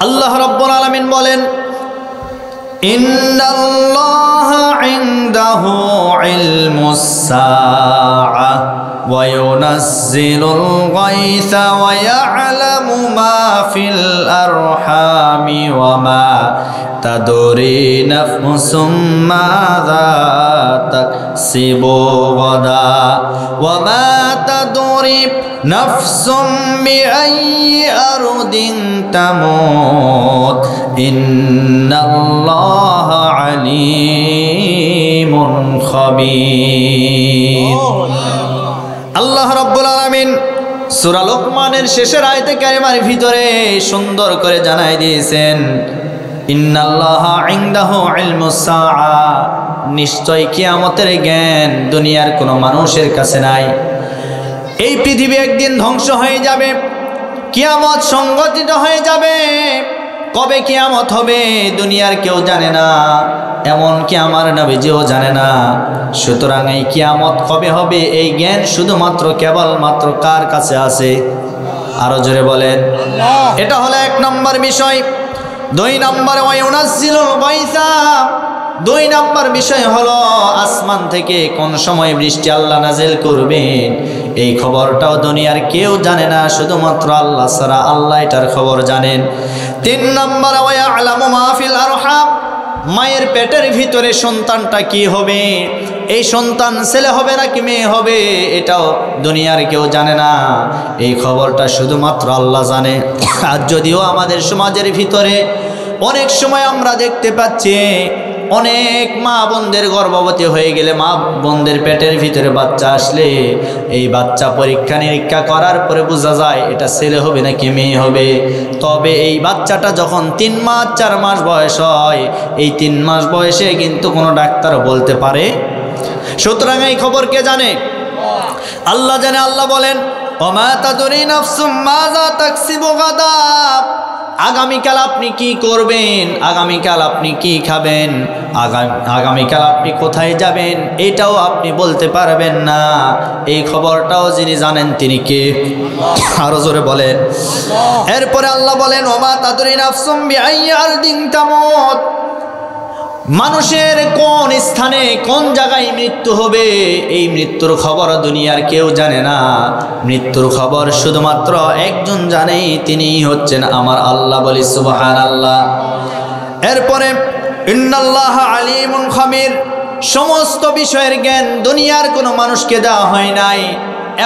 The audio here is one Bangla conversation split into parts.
আল্লাহ রাব্বুল আলামিন বলেন, ইন্নাল্লাহা ইনদাহু ইলমুস সাআ ওয়া ইউনাজ্জিলুল গায়সা ওয়া ইয়া'লামু মা ফিল আরহামি ওয়া মা তাদরি নাফসুম মাযা তাকসিবু গাদা ওয়া মা তাদরি নাফসুম বিআইয়ি আরদিন তামুত ইন্নাল্লাহা আলীমুন খাবীর। আল্লাহ রাব্বুল আলামিন সূরা লোকমানের শেষের আয়াতে কারিমার ভিতরে সুন্দর করে জানাই দিয়েছেন, ইন্নাল্লাহা ইনদাহু ইলমুস সাআ, নিশ্চয় কিয়ামতের জ্ঞান দুনিয়ার কোনো মানুষের কাছে নাই। এই পৃথিবী একদিন ধ্বংস হয়ে যাবে, কিয়ামত সংঘটিত হয়ে যাবে। কবে কিয়ামত হবে দুনিয়ার কেউ জানে না, এমনকি আমার নবীজিও জানে না। সুতরাং এই কিয়ামত কবে হবে এই জ্ঞান শুধুমাত্র কেবলমাত্র কার কাছে আছে? আরো জোরে বলেন। এটা হলো এক নম্বর বিষয়। দুই নম্বর ওয়া ইউনাজ্জিলুল গায়সা, দুই নম্বর বিষয় হলো আসমান থেকে কোন সময় বৃষ্টি আল্লাহ নাজিল করবেন এই খবরটাও দুনিয়ার কেউ জানে না, শুধুমাত্র আল্লাহ ছাড়া। আল্লাহ এটার খবর জানেন। তিন নম্বর ওয়া ইয়া'লামু মা ফিল আরহাম, মায়ের পেটের ভিতরে সন্তানটা কি হবে, এই সন্তান ছেলে হবে নাকি মেয়ে হবে এটাও দুনিয়ার কেউ জানে না, এই খবরটা শুধুমাত্র আল্লাহ জানে। আর যদিও আমাদের সমাজের ভিতরে অনেক সময় আমরা দেখতে পাচ্ছি অনেক মা বোনদের গর্ভবতী হয়ে গেলে, মা বোনদের পেটের ভিতরে বাচ্চা আসলে এই বাচ্চা পরীক্ষা নিরীক্ষা করার পরে বোঝা যায় এটা ছেলে হবে নাকি মেয়ে হবে। তবে এই বাচ্চাটা যখন 3 মাস 4 মাস বয়স হয়, এই 3 মাস বয়সে কিন্তু কোনো ডাক্তার বলতে পারে। সুতরাং এই খবর কে জানে? আল্লাহ জানে। আল্লাহ বলেন, ওমা তাদরি নাফসুম মাযা তাকসিবু গাদা, আগামীকাল আপনি কি করবেন, আগামীকাল আপনি কি খাবেন, আগামীকাল আপনি কোথায় যাবেন এটাও আপনি বলতে পারবেন না। এই খবরটাও যিনি জানেন তিনি কে? আরো জোরে বলেন। এরপরে আল্লাহ বলেন, ওমা তাদরি নাফসুম বিআইয়ি আরদিন তামুত, মানুষের কোন স্থানে কোন জায়গায় মৃত্যু হবে এই মৃত্যুর খবর দুনিয়ার কেউ জানে না। মৃত্যুর খবর শুধুমাত্র একজন জানেই, তিনি হচ্ছেন আমার আল্লাহ। বলি সুবহানাল্লাহ। এরপরে ইন্নাল্লাহা আলীমুন খাবীর, সমস্ত বিষয়ের জ্ঞান দুনিয়ার কোনো মানুষকে দেওয়া হয় নাই।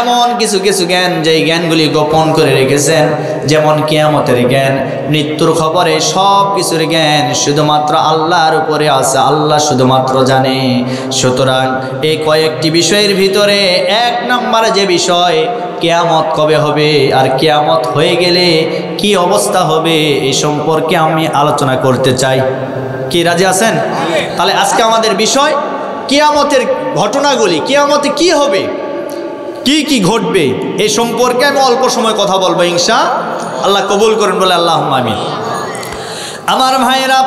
এমন কিছু কিছু জ্ঞান যেই জ্ঞানগুলি গোপন করে রেখেছেন, যেমন কিয়ামতের জ্ঞান, মৃত্যুর খবরে, সব কিছুর জ্ঞান শুধুমাত্র আল্লাহর উপরে আছে, আল্লাহ শুধুমাত্র জানে। সুতরাং এই কয়েকটি বিষয়ের ভিতরে এক নম্বরে যে বিষয় কিয়ামত কবে হবে আর কিয়ামত হয়ে গেলে কি অবস্থা হবে এই সম্পর্কে আমি আলোচনা করতে চাই। কি রাজি আছেন? তাহলে আজকে আমাদের বিষয় কিয়ামতের ঘটনাগুলি, কিয়ামতে কি হবে, কি কি ঘটবে এই সম্পর্কে আমি অল্প সময় কথা বলবো ইনশাআল্লাহ। কবুল করেন বলে আল্লাহুম্মা আমিন। আমার ভাইরা,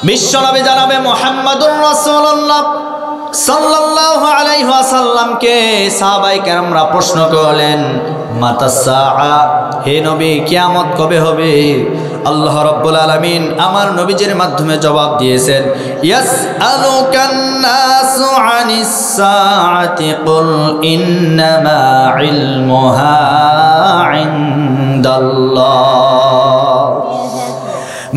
বিশ্বনবী জানাবে মুহাম্মাদুর রাসূলুল্লাহ সাল্লাল্লাহু আলাইহি ওয়াসাল্লামকে সাহাবায়ে কেরামরা প্রশ্ন করলেন, মাতাস সাআ, হে নবী কিয়ামত কবে হবে? আল্লাহ রাব্বুল আলামিন আমার নবীজির মাধ্যমে জবাব দিয়েছেন, ইয়াসআলুকান নাসু আনিস সাআতি কুল ইন্নামা ইলমুহা ইনদাল্লাহ।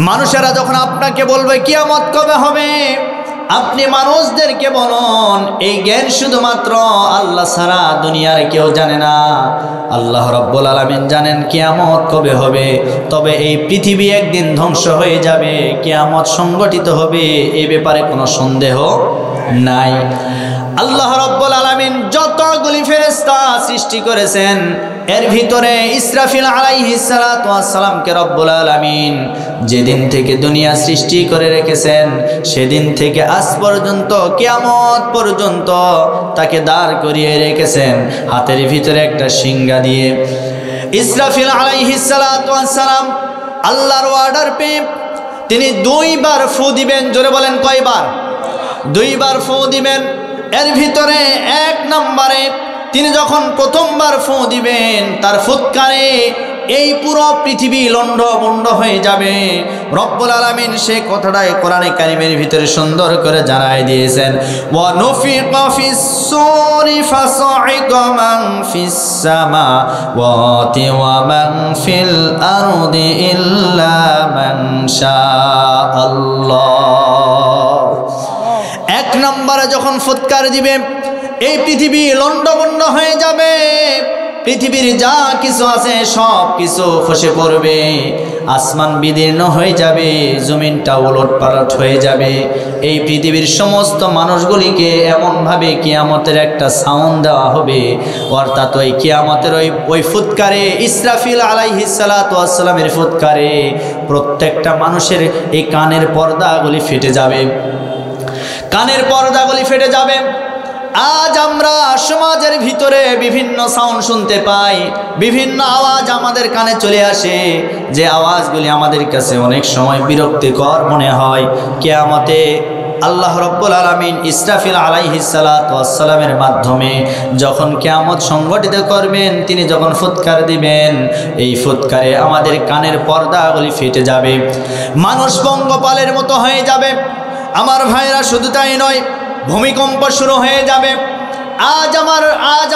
মানুষেরা যখন আপনাকে বলবে কিয়ামত কবে হবে, আপনি মানুষদেরকে বলুন এই জ্ঞান শুধুমাত্র আল্লাহ ছাড়া দুনিয়ার কেউ জানে না। আল্লাহ রাব্বুল আলামিন জানেন কিয়ামত কবে হবে, তবে এই পৃথিবী একদিন ধ্বংস হয়ে যাবে, কিয়ামত সংগঠিত হবে, এই ব্যাপারে কোনো সন্দেহ নাই। আল্লাহ রাব্বুল আলামিন যতগুলি ফেরেশতা সৃষ্টি করেছেন এর ভিতরে ইসরাফিল আলাইহিস সালাতু ওয়াস সালামকে রব্বুল আলামিন যেদিন থেকে দুনিয়া সৃষ্টি করে রেখেছেন সেদিন থেকে আজ পর্যন্ত কিয়ামত পর্যন্ত তাকে দাঁড় করিয়ে রেখেছেন হাতের ভিতরে একটা শিঙ্গা দিয়ে। ইসরাফিল আলাইহিস সালাতু ওয়াস সালাম আল্লাহর অর্ডার পেয়ে তিনি 2 বার ফু দিবেন। জোরে বলেন কয়বার? 2 বার ফু দিবেন। এর ভিতরে 1 নম্বরে তিনি যখন প্রথমবার ফু দিবেন তার ফুৎকারে এই পুরো পৃথিবী লন্ডভন্ড হয়ে যাবে। রব্বুল আলামিন সেই কথাটাই কোরআনে কারিমের ভিতরে সুন্দর করে জানাই দিয়েছেন, ওয়া নুফিকা ফিস সূরি ফাসাইকা মান ফিস সামাওয়াতি ওয়া মান ফিল আরদি ইল্লা মান শাআল্লাহ। এক নম্বরে যখন ফুৎকার দিবে এই পৃথিবী লন্ডভন্ড হয়ে যাবে, পৃথিবীর যা কিছু আছে সব কিছু খসে পড়বে, আসমান বিদীর্ণ হয়ে যাবে, জমিনটা ওলটপালট হয়ে যাবে। এই পৃথিবীর সমস্ত মানুষগুলিকে এমনভাবে কিয়ামতের একটা সাউন্ড দেওয়া হবে, অর্থাৎ ওই কিয়ামতের ওই ফুৎকারে, ইসরাফিল আলাইহিস সালাতু ওয়াস সালামের ফুৎকারে প্রত্যেকটা মানুষের এই কানের পর্দাগুলি ফেটে যাবে, কানের পর্দাগুলি ফেটে যাবে। আজ আমরা সমাজের ভিতরে বিভিন্ন সাউন্ড শুনতে পাই, বিভিন্ন আওয়াজ আমাদের কানে চলে আসে, যে আওয়াজগুলি আমাদের কাছে অনেক সময় বিরক্তিকর মনে হয়। কিয়ামতে আল্লাহ রব্বুল আলামিন ইসরাফিল আলাইহিস সালাতু ওয়াস সালামের মাধ্যমে যখন কিয়ামত সংগঠিত করবেন, তিনি যখন ফুৎকার দিবেন, এই ফুৎকারে আমাদের কানের পর্দাগুলি ফেটে যাবে, মানুষ পঙ্গপালের মতো হয়ে যাবে। আমার ভাইরা, শুধু তাই নয়, ভূমিকম্প শুরু হয়ে যাবে। আজ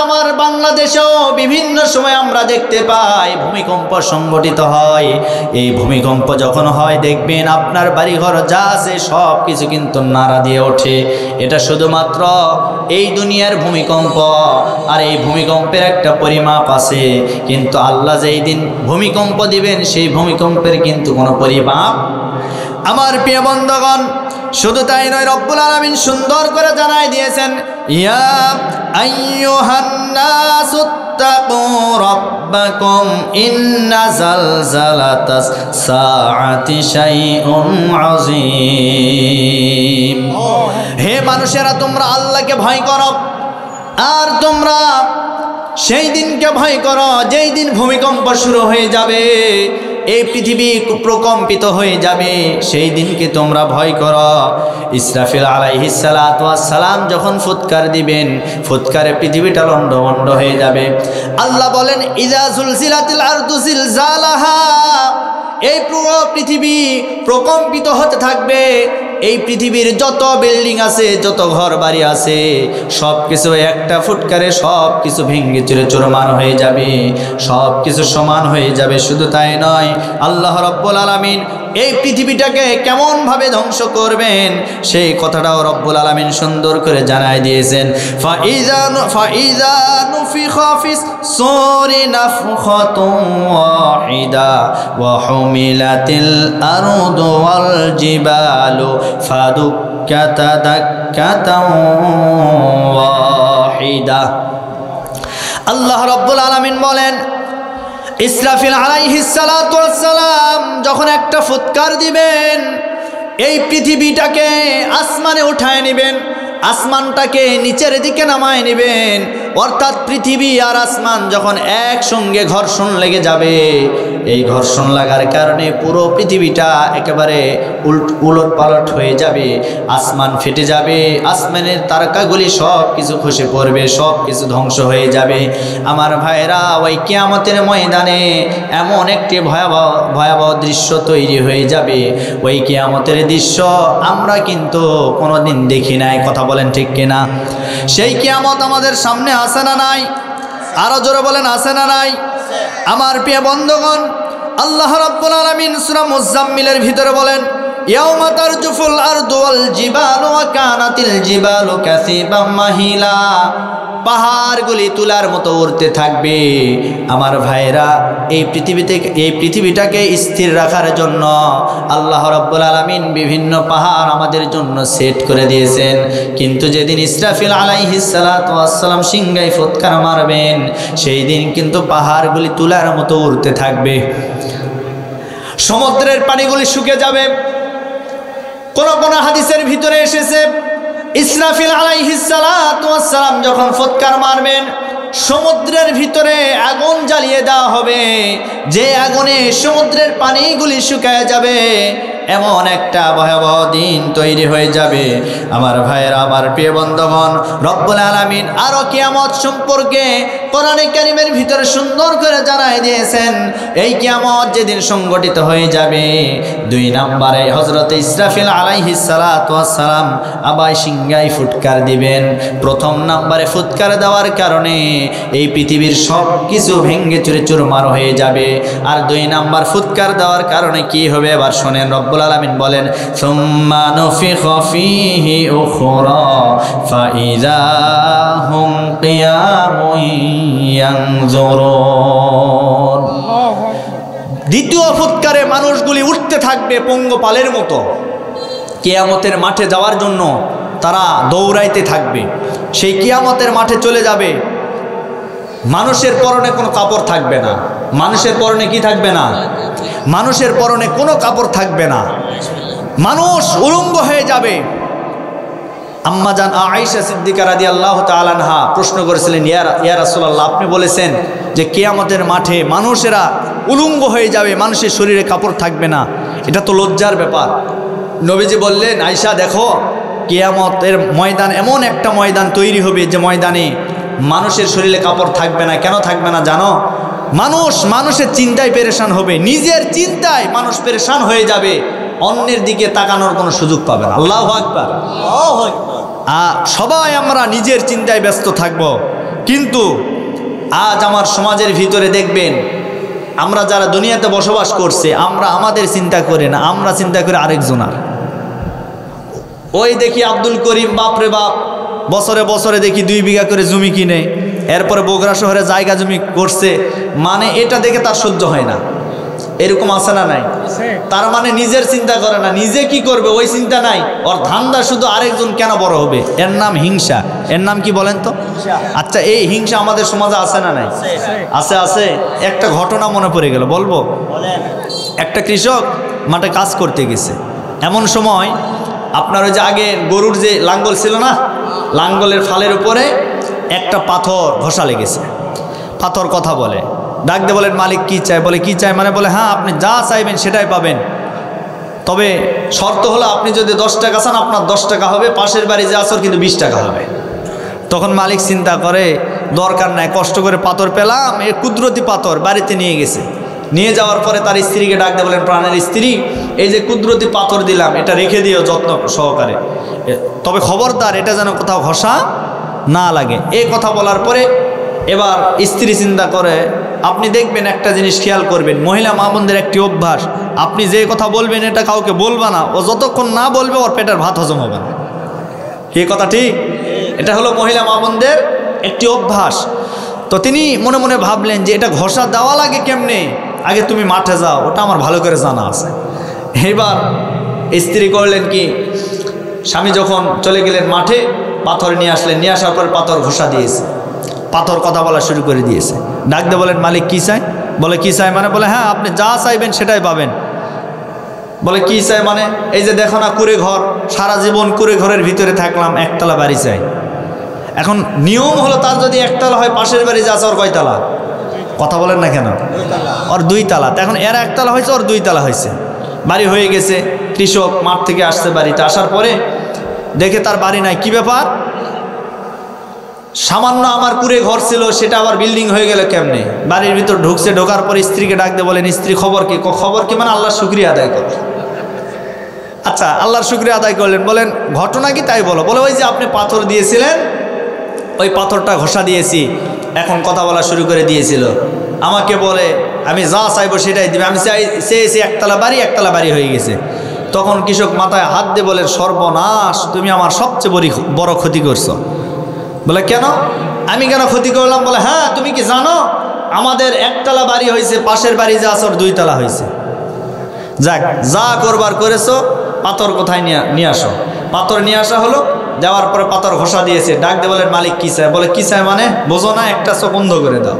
আমার বাংলাদেশেও বিভিন্ন সময় আমরা দেখতে পাই ভূমিকম্প সংগঠিত হয়। এই ভূমিকম্প যখন হয় দেখবেন আপনার বাড়িঘর যা আছে সব কিছু কিন্তু নাড়া দিয়ে ওঠে। এটা শুধুমাত্র এই দুনিয়ার ভূমিকম্প, আর এই ভূমিকম্পের একটা পরিমাপ আছে, কিন্তু আল্লাহ যেই দিন ভূমিকম্প দিবেন সেই ভূমিকম্পের কিন্তু কোনো পরিমাপ। আমার প্রিয় বন্ধুগণ, শুধু তাই নয়, রব্বুল আলামিন সুন্দর করে জানাই দিয়েছেন, ইয়া আইয়ুহান নাসু তাকু রাব্বাকুম ইন্না জালজালাতাস সাআতি শাইউন আযীম। হে মানুষেরা, তোমরা আল্লাহকে ভয় করো, আর তোমরা সেই দিনকে ভয় করো যেই দিন ভূমিকম্প শুরু হয়ে যাবে, এই পৃথিবী প্রকম্পিত হয়ে যাবে, সেই দিনকে তোমরা ভয় করো। ইসরাফিল আলাইহিস সালাতু ওয়াস সালাম যখন ফুৎকার দিবেন, ফুৎকারে পৃথিবীটা লন্ডভন্ড হয়ে যাবে। আল্লাহ বলেন, ইযা জুলজিলাতিল আরদু জিলজালাহা, এই পুরো পৃথিবী প্রকম্পিত হতে থাকবে। এই পৃথিবীর যত বিল্ডিং আছে, যত ঘর বাড়ি আছে, সব কিছু একটা ফুৎকারে সব কিছু ভেঙে চুরে চুরমার হয়ে যাবে, সব কিছু সমান হয়ে যাবে। শুধু তাই নয়, আল্লাহ রব্বুল আলামিন এই পৃথিবীটাকে কেমনভাবে ধ্বংস করবেন সেই কথাটাও রব্বুল আলামিন সুন্দর করে জানাই দিয়েছেন। ফাইযা নুফিখা ফিস সূরি নাফখাতুন ওয়াহিদা ওয়া হুমিলাতিল আরদু ওয়াল জিবালু ফাদুক্কাতা দাক্কাতান ওয়াহিদা। আল্লাহ রব্বুল আলামিন বলেন, ইসরাফিল আলাইহিস সালাতু ওয়াস সালাম যখন একটা ফুৎকার দিবেন, এই পৃথিবীটাকে আসমানে উঠায় নেবেন, আসমানটাকে নিচের দিকে নামায় নেবেন, অর্থাৎ পৃথিবী আর আসমান যখন একসঙ্গে ঘর্ষণ লেগে যাবে, এই ঘর্ষণ লাগার কারণে পুরো পৃথিবীটা একেবারে উলট পালট হয়ে যাবে, আসমান ফেটে যাবে, আসমানের তারকাগুলি সব কিছু খসে পড়বে, সব কিছু ধ্বংস হয়ে যাবে। আমার ভাইরা, ওই কিয়ামতের ময়দানে এমন একটি ভয়াবহ দৃশ্য তৈরি হয়ে যাবে, ওই কিয়ামতের দৃশ্য আমরা কিন্তু কোনোদিন দেখি নাই। কথা বলেন ঠিক কিনা? সেই কিয়ামত আমাদের সামনে আসে না নাই? আরো জোরে বলেন, আসে না নাই? আমার প্রিয় বন্ধুগণ, আল্লাহ রাব্বুল আলামিন সূরা মুজাম্মিলের ভিতরে বলেন, ইয়াউমা তারজুফুল আরদু ওয়াল জিবালু ওয়া কানাতিল জিবালু কাসিবাম মাহিলা, পাহাড়গুলি তুলার মতো উড়তে থাকবে। আমার ভাইরা, এই পৃথিবীটাকে স্থির রাখার জন্য আল্লাহ রাব্বুল আলামিন বিভিন্ন পাহাড় আমাদের জন্য সেট করে দিয়েছেন, কিন্তু যেদিন ইসরাফিল আলাইহিস সালাতু ওয়াস সালাম সিংহায় ফুৎকার মারবেন, সেই দিন কিন্তু পাহাড়গুলি তুলার মতো উড়তে থাকবে, সমুদ্রের পানিগুলি শুকিয়ে যাবে। কোন কোন হাদিসের ভিতরে এসেছে, ইসরাফিল আলাইহিস সালাতু ওয়াস সালাম যখন ফুৎকার মারবেন, সমুদ্রের ভিতরে আগুন জ্বালিয়ে দেওয়া হবে, যে আগুনে সমুদ্রের পানিগুলি শুকিয়ে যাবে। এমন একটা ভয়াবহ দিন তৈরি হয়ে যাবে। আমার ভাইয়েরা, আমার প্রিয় বন্ধুগণ, রব্বুল আলামিন আরো কিয়ামত সম্পর্কে কোরআনে কারীমের ভিতরে সুন্দর করে জানাই দিয়েছেন এই কিয়ামত যেদিন সংগঠিত হয়ে যাবে, 2 নম্বরে হযরত ইসরাফিল আলাইহিস সালাতু ওয়াস সালাম আবার সিংহায় ফুৎকার দিবেন। 1ম নম্বরে ফুৎকার দেওয়ার কারণে এই পৃথিবীর সব কিছু ভেঙে চুরে চুরমার হয়ে যাবে। আর 2 নম্বর ফুৎকার দেওয়ার কারণে কি হবে এবার শুনেন। রব্বুল আলামিন বলেন সুম্মা নুফিখা ফীহি উখরা ফাইযা হুম কিয়ামুন ইয়ানজুরুন। দ্বিতীয় ফুৎকারে মানুষগুলি উঠতে থাকবে পঙ্গপালের মতো। কিয়ামতের মাঠে যাওয়ার জন্য তারা দৌড়াইতে থাকবে। সেই কিয়ামতের মাঠে চলে যাবে, মানুষের পরনে কোনো কাপড় থাকবে না। মানুষের পরনে কি থাকবে না? মানুষের পরনে কোনো কাপড় থাকবে না, মানুষ উলঙ্গ হয়ে যাবে। আম্মা জান আয়েশা সিদ্দিকা রাদিয়াল্লাহু তাআলা আনহা প্রশ্ন করেছিলেন, ইয়া রাসূলুল্লাহ, আপনি বলেছেন যে কিয়ামতের মাঠে মানুষেরা উলঙ্গ হয়ে যাবে, মানুষের শরীরে কাপড় থাকবে না, এটা তো লজ্জার ব্যাপার। নবীজি বললেন, আয়েশা দেখো, কিয়ামতের ময়দান এমন একটা ময়দান তৈরি হবে যে ময়দানে মানুষের শরীরে কাপড় থাকবে না। কেন থাকবে না জানো? মানুষের চিন্তায় পেরেশান হবে, নিজের চিন্তায় মানুষ পেরেশান হয়ে যাবে, অন্যের দিকে তাকানোর কোনো সুযোগ পাবে না। আল্লাহু আকবার। সবাই আমরা নিজের চিন্তায় ব্যস্ত থাকব। কিন্তু আজ আমার সমাজের ভিতরে দেখবেন, আমরা যারা দুনিয়াতে বসবাস করছে, আমরা আমাদের চিন্তা করি না, আমরা চিন্তা করি আরেকজনার। ওই দেখি আব্দুল করিম, বাপরে বাপ, বছরে বছরে দেখি 2 বিঘা করে জমি কিনে, এরপরে বগুড়া শহরে জায়গা জমি করছে, মানে এটা দেখে তার সহ্য হয় না। এরকম আছে না নাই? তার মানে নিজের চিন্তা করে না, নিজে কি করবে ওই চিন্তা নাই, ওর ধান্দা শুধু আরেকজন কেন বড় হবে। এর নাম হিংসা। এর নাম কি বলেন তো? আচ্ছা, এই হিংসা আমাদের সমাজে আছে না নাই? আছে, আছে। একটা ঘটনা মনে পড়ে গেল, বলবো। একটা কৃষক মাঠে কাজ করতে গেছে, এমন সময় আপনার ওই যে আগে গরুর যে লাঙ্গল ছিল না, লাঙ্গলের ফালের উপরে একটা পাথর ঘষা লেগেছে। পাথর কথা বলে, ডাক দিয়ে বলেন, মালিক কি চাই? বলে কি চাই? মানে বলে, হ্যাঁ, আপনি যা চাইবেন সেটাই পাবেন, তবে শর্ত হলো আপনি যদি 10 টাকা চান আপনার 10 টাকা হবে, পাশের বাড়ি যে আসর কিন্তু 20 টাকা হবে। তখন মালিক চিন্তা করে, দরকার নাই, কষ্ট করে পাথর পেলাম, এ কুদরতি পাথর, বাড়িতে নিয়ে গেছে। নিয়ে যাওয়ার পরে তার স্ত্রীকে ডাক দিয়ে বলেন, প্রাণের স্ত্রী, এই যে কুদরতি পাথর দিলাম, এটা রেখে দিও যত্ন সহকারে, তবে খবরদার এটা যেন কোথাও ঘষা না লাগে। এই কথা বলার পরে এবার স্ত্রী চিন্তা করে, আপনি দেখবেন একটা জিনিস খেয়াল করবেন, মহিলা মা বোনদের একটি অভ্যাস, আপনি যে কথা বলবেন এটা কাউকে বলবা না, ও যতক্ষণ না বলবে ওর পেটের ভাত হজম হবে না। এই কথা ঠিক? এটা হলো মহিলা মা বোনদের একটি অভ্যাস। তো তিনি মনে মনে ভাবলেন যে এটা ঘষা দেওয়া লাগে কেমনে, আগে তুমি মাঠে যাও, ওটা আমার ভালো করে জানা আছে। এবার স্ত্রী করলেন কি, স্বামী যখন চলে গেলেন মাঠে, পাথর নিয়ে আসলেন, নিয়ে আসার পর পাথর ঘষা দিয়েছে, পাথর কথা বলা শুরু করে দিয়েছে। ডাক দিয়ে বলেন, মালিক কি চাই? বলে কি চাই মানে? বলে, হ্যাঁ, আপনি যা চাইবেন সেটাই পাবেন। বলে কি চাই মানে? এই যে দেখো না কুড়ে ঘর, সারা জীবন কুড়ে ঘরের ভিতরে থাকলাম, একতলা বাড়ি চাই। এখন নিয়ম হলো তার যদি একতলা হয়, পাশের বাড়ি যা আছে ওর কয়তলা? কথা বলেন না কেন? ওর 2 তালা। এখন এর একতলা হয়েছে, ওর 2 তালা হয়েছে, বাড়ি হয়ে গেছে। কৃষক মাঠ থেকে আসছে, বাড়িতে আসার পরে দেখে তার বাড়ি নাই। কি ব্যাপার? সামান্য আমার কুড়ে ঘর ছিল, সেটা আবার বিল্ডিং হয়ে গেল কেমনে? বাড়ির ভিতর ঢুকছে, ঢোকার পরে স্ত্রীকে ডাক দিয়ে বলেন, স্ত্রী খবর কি? খবর কি মানে আল্লাহর শুকরিয়া আদায় কর। আচ্ছা, আল্লাহর শুকরিয়া আদায় করলেন। বলেন ঘটনা কি তাই বলো। বলে ওই যে আপনি পাথর দিয়েছিলেন, ওই পাথরটা ঘষা দিয়েছি, এখন কথা বলা শুরু করে দিয়েছিল। আমাকে বলে আমি যা চাইবো সেটাই দিবে, আমি চেয়েছি একতলা বাড়ি হয়ে গেছে। তখন কৃষক মাথায় হাত দিয়ে বলে, সর্বনাশ, তুমি আমার সবচেয়ে বড় ক্ষতি করছো। বলে কেন? আমি কেন ক্ষতি করলাম? বলে, হ্যাঁ, তুমি কি জানো আমাদের একতলা বাড়ি হয়েছে, পাশের বাড়ি যা আছে ওর 2 তালা হয়েছে। যাক, যা করবার করেছো, পাথর কোথায় নিয়ে আসো। পাথর নিয়ে আসা হলো, যাওয়ার পরে পাথর ঘষা দিয়েছে। ডাক দিয়ে বলেন, মালিক কি চায়? বলে কি চায় মানে? বোঝো না, একটা চোখ বন্ধ করে দাও।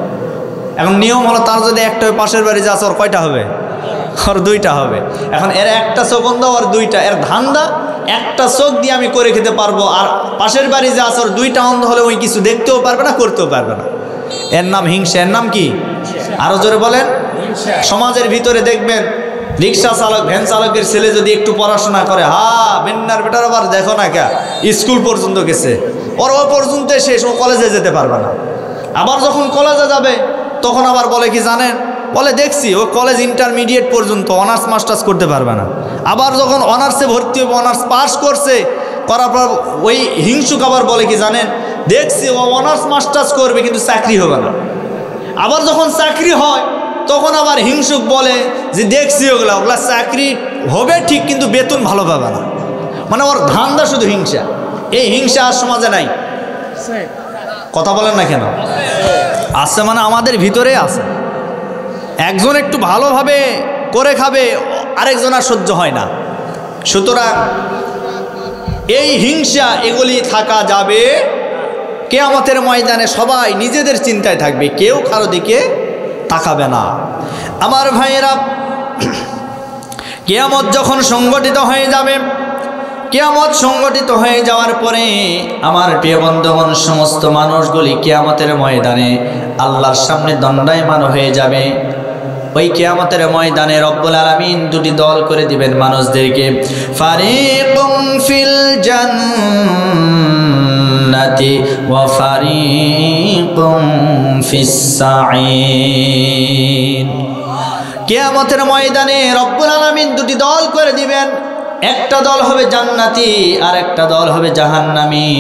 এখন নিয়ম হলো তার যদি একটা পাশের বাড়ি যা আছে ওর কয়টা হবে? ওর 2টা হবে। এখন এর একটা চোখ বন্ধ, ওর 2টা, এর ধান্দা একটা চোখ দিয়ে আমি করে খেতে পারবো, আর পাশের বাড়ি যা আছে ওর 2টা অন্ধ হলে ওই কিছু দেখতেও পারবে না, করতেও পারবে না। এর নাম হিংসা। এর নাম কি? আরো জোরে বলেন। সমাজের ভিতরে দেখবেন রিক্সা চালক, ভ্যান চালকের ছেলে যদি একটু পড়াশোনা করে, বেন্নার বেটার আবার দেখো না কে স্কুল পর্যন্ত গেছে, ওর ও পর্যন্ত শেষ, ও কলেজে যেতে পারবে না। আবার যখন কলেজে যাবে তখন আবার বলে কি জানেন, বলে দেখছি ও কলেজ ইন্টারমিডিয়েট পর্যন্ত অনার্স মাস্টার্স করতে পারবে না। আবার যখন অনার্সে ভর্তি হবে, অনার্স পাস করছে, করার পর ওই হিংসুক আবার বলে কি জানেন, দেখছি ও অনার্স মাস্টার্স করবে কিন্তু চাকরি হবে না। আবার যখন চাকরি হয় তখন আবার হিংসুক বলে যে দেখছি ওগুলা চাকরি হবে ঠিক কিন্তু বেতন ভালো পাবে না। মানে ওর ধান্দা শুধু হিংসা। এই হিংসা আর সমাজে নাই, কথা বলেন না কেন? আছে, মানে আমাদের ভিতরে আছে। একজন একটু ভালোভাবে করে খাবে, আরেকজন আর সহ্য হয় না। সুতরাং এই হিংসা এগুলি থাকা যাবে। কিয়ামতের ময়দানে সবাই নিজেদের চিন্তায় থাকবে, কেউ কারো দিকে তাকাবে না। আমার ভাইয়েরা, কিয়ামত যখন সংগঠিত হয়ে যাবে, কিয়ামত সংগঠিত হয়ে যাওয়ার পরে আমার প্রিয় বন্ধুগণ, সমস্ত মানুষগুলি কিয়ামতের ময়দানে আল্লাহর সামনে দণ্ডায়মান হয়ে যাবে। ওই কিয়ামতের ময়দানে রব্বুল আলামিন দুটি দল করে দিবেন মানুষদেরকে, ফারিকুম ফিল জান্নাতি ওয়া ফারিকুম ফিস সাঈদ। কিয়ামতের ময়দানে রব্বুল আলামিন দুটি দল করে দিবেন, একটা দল হবে জান্নাতি আর একটা দল হবে জাহান্নামী।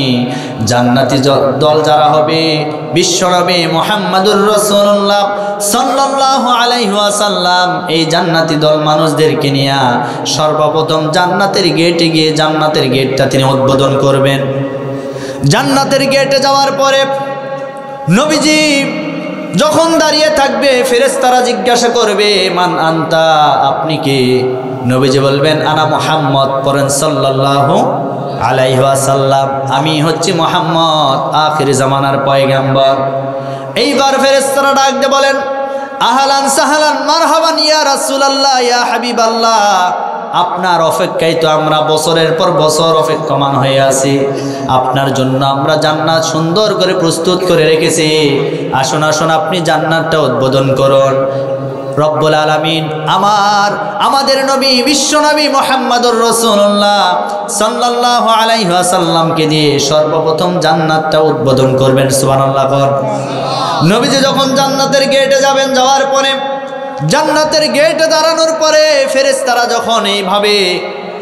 জান্নাতি দল যারা হবে, বিশ্বনবী মুহাম্মদুর রাসূলুল্লাহ সাল্লাল্লাহু আলাইহি ওয়াসাল্লাম এই জান্নাতি দল মানুষদেরকে নিয়ে সর্বপ্রথম জান্নাতের গেটে গিয়ে জান্নাতের গেটটা তিনি উদ্বোধন করবেন। জান্নাতের গেটে যাওয়ার পরে নবীজি যখন দাঁড়িয়ে থাকবে, ফেরেশতারা জিজ্ঞাসা করবে, মান আনতা, আপনি কে? নবীজি বলবেন, আনা মুহাম্মদ, পড়েন সাল্লাল্লাহু আলাইহি ওয়াসাল্লাম, আমি হচ্ছি মুহাম্মদ, আখির জামানার পয়গম্বর। এইবার ফেরেশতারা ডাক দিয়ে বলেন, আহলান সাহলান মারহাবান ইয়া রাসূলুল্লাহ, ইয়া হাবিবাল্লাহ, আপনার অপেক্ষায় তো আমরা বছরের পর বছর অপেক্ষমান হয়ে আছি। আপনার জন্য আমরা জান্নাত সুন্দর করে প্রস্তুত করে রেখেছি। আসুন আসুন, আপনি জান্নাতটা উদ্বোধন করুন। রব্বুল আলামিন আমাদের নবী বিশ্বনবী মুহাম্মদুর রাসূলুল্লাহ সাল্লাল্লাহু আলাইহি ওয়াসাল্লামকে দিয়ে সর্বপ্রথম জান্নাতটা উদ্বোধন করবেন। সুবহানাল্লাহ। নবীজি যখন জান্নাতের গেটে যাবেন, যাওয়ার পরে জান্নাতের গেটে দাঁড়ানোর পরে ফেরেশতারা যখন এইভাবে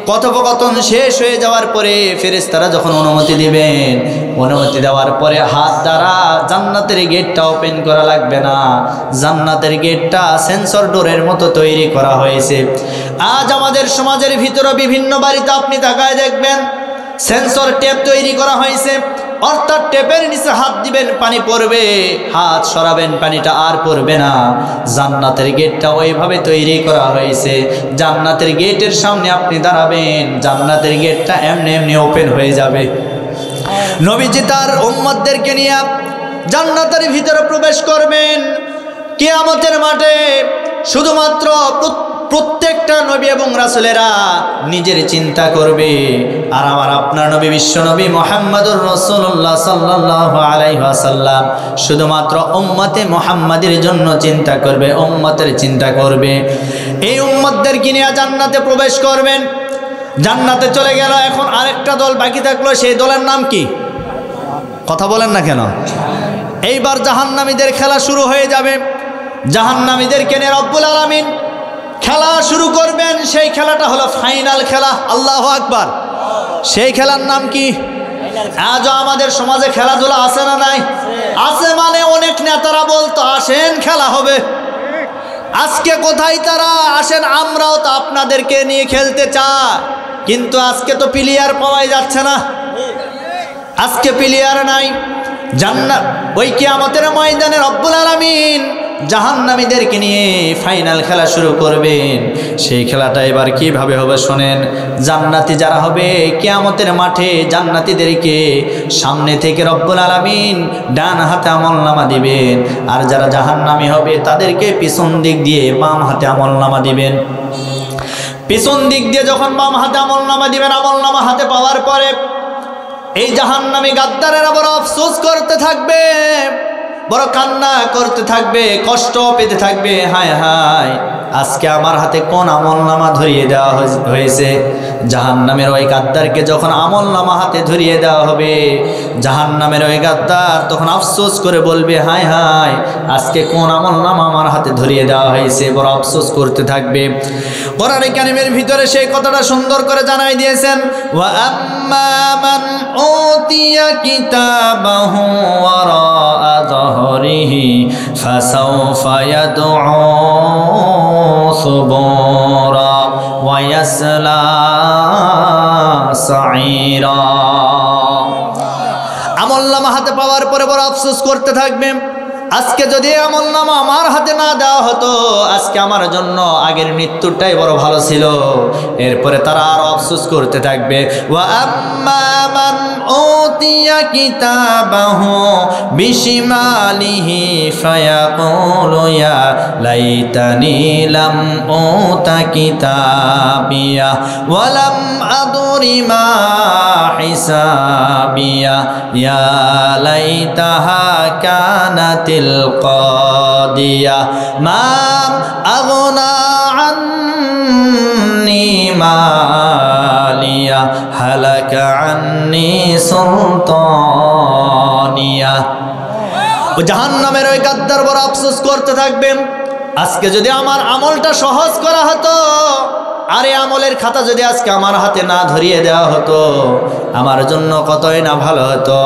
কথোপকথন শেষ হয়ে যাওয়ার পরে ফেরেশতারা যখন অনুমতি দিবেন, অনুমতি দেওয়ার পরে হাত দ্বারা জান্নাতের গেটটা ওপেন করা লাগবে না। জান্নাতের গেটটা সেন্সর ডোরের মতো তৈরি করা হয়েছে। আজ আমাদের সমাজের ভিতরে বিভিন্ন বাড়িতে আপনি তাকায় দেখবেন সেন্সর টেপ তৈরি করা হয়েছে, অর্থাৎ টেপের নিচে হাত দিবেন পানি পড়বে, হাত সরাবেন পানিটা আর পড়বে না। জান্নাতের গেটটা ওইভাবে তৈরি করা হয়েছে। জান্নাতের গেটের সামনে আপনি দাঁড়াবেন, জান্নাতের গেটটা এমনি এমনি ওপেন হয়ে যাবে। নবীজি তার উম্মতদেরকে নিয়ে জান্নাতের ভিতরে প্রবেশ করবেন। কিয়ামতের মাঠে শুধুমাত্র প্রত্যেকটা নবী এবং রাসূলেরা নিজের চিন্তা করবে, আর আমার আপনার নবী বিশ্বনবী মুহাম্মদুর রাসূলুল্লাহ সাল্লাল্লাহু আলাইহি ওয়াসাল্লাম শুধুমাত্র উম্মতে মুহাম্মাদের জন্য চিন্তা করবে, উম্মতের চিন্তা করবে। এই উম্মতদেরকে নিয়ে জান্নাতে প্রবেশ করবেন। জান্নাতে চলে গেল, এখন আরেকটা দল বাকি থাকলো, সেই দলের নাম কি? কথা বলেন না কেন? এইবার জাহান্নামীদের খেলা শুরু হয়ে যাবে। জাহান্নামীদেরকে নিয়ে রব্বুল আলামিন খেলা শুরু করবেন। সেই খেলাটা হলো ফাইনাল খেলা। আল্লাহু আকবার। সেই খেলার নাম কি? আজও আমাদের সমাজে খেলাধুলা আছে না নাই? আছে, মানে অনেক নেতারা বলতো আসেন খেলা হবে। আজকে কোথায় তারা? আসেন আমরাও তো আপনাদেরকে নিয়ে খেলতে চাই, কিন্তু আজকে তো প্লেয়ার পাওয়াই যাচ্ছে না। আজকে প্লেয়ার নাই। জান্নাত ওই কিয়ামতের ময়দানে রব্বুল আলামিন জাহান্নামীদেরকে নিয়ে ফাইনাল খেলা শুরু করবেন। সেই খেলাটা এবার কিভাবে হবে শোনেন। জান্নাতি যারা হবে কিয়ামতের মাঠে জান্নাতীদেরকে সামনে থেকে রব্বুল আলামিন ডান হাতে আমলনামা দিবেন, আর যারা জাহান্নামী হবে তাদেরকে পিছন দিক দিয়ে বাম হাতে আমলনামা দিবেন। পিছন দিক দিয়ে যখন বাম হাতে আমলনামা দিবেন, আমলনামা হাতে পাওয়ার পরে এই জাহান্নামী গাদ্দারেরা বড় আফসোস করতে থাকবে, বড় কান্না করতে থাকবে, কষ্ট পেতে থাকবে। হায় হায়, আজকে আমার হাতে কোন আমলনামা ধরিয়ে দেওয়া হয়েছে। জাহান্নামের ওই গাদ্দারকে যখন আমলনামা হাতে ধরিয়ে দেওয়া হবে, জাহান্নামের ওই গাদ্দার তখন আফসোস করে বলবে, হায় হায়, আজকে কোন আমলনামা আমার হাতে ধরিয়ে দেওয়া হয়েছে, বড় আফসোস করতে থাকবে। কোরআনে কারিমের ভিতরে সেই কথাটা সুন্দর করে জানাই দিয়েছেন, ওয়া আম্মা মান উতিয়া কিতাবাহু ওয়ারাআ যাহরিহি ফাসাউফা ইয়াদউ সুবুরা ওয়া ইয়াসলা সাঈরা। আমলনামা হাতে পাওয়ার পরে বড় আফসোস করতে থাকবে, আজকে যদি আমলনামা আমার হাতে না দেওয়া হতো, আজকে আমার জন্য আগের মৃত্যুটাই বড় ভালো ছিল। এরপরে তারা আরো আফসোস করতে থাকবে, ওয়া আম্মা মান উতিয়া কিতাবাহু বিশিমালিহি ফায়াকুলু ইয়া লাইতানি লাম উতা কিতাবিয়া ওয়া লাম আদরি মা হিসাবিয়া ইয়া লাইতাহা কানাতিল القاضية ما أغنى عني مالية هلك عني سلطانية। জাহান্নামের ওই গাদ্দার বড় আফসোস করতে থাকবেন, আজকে যদি আমার আমলটা সহজ করা হতো, আরে আমলের খাতা যদি আজকে আমার হাতে না ধরিয়ে দেওয়া হতো, আমার জন্য কতই না ভালো হতো।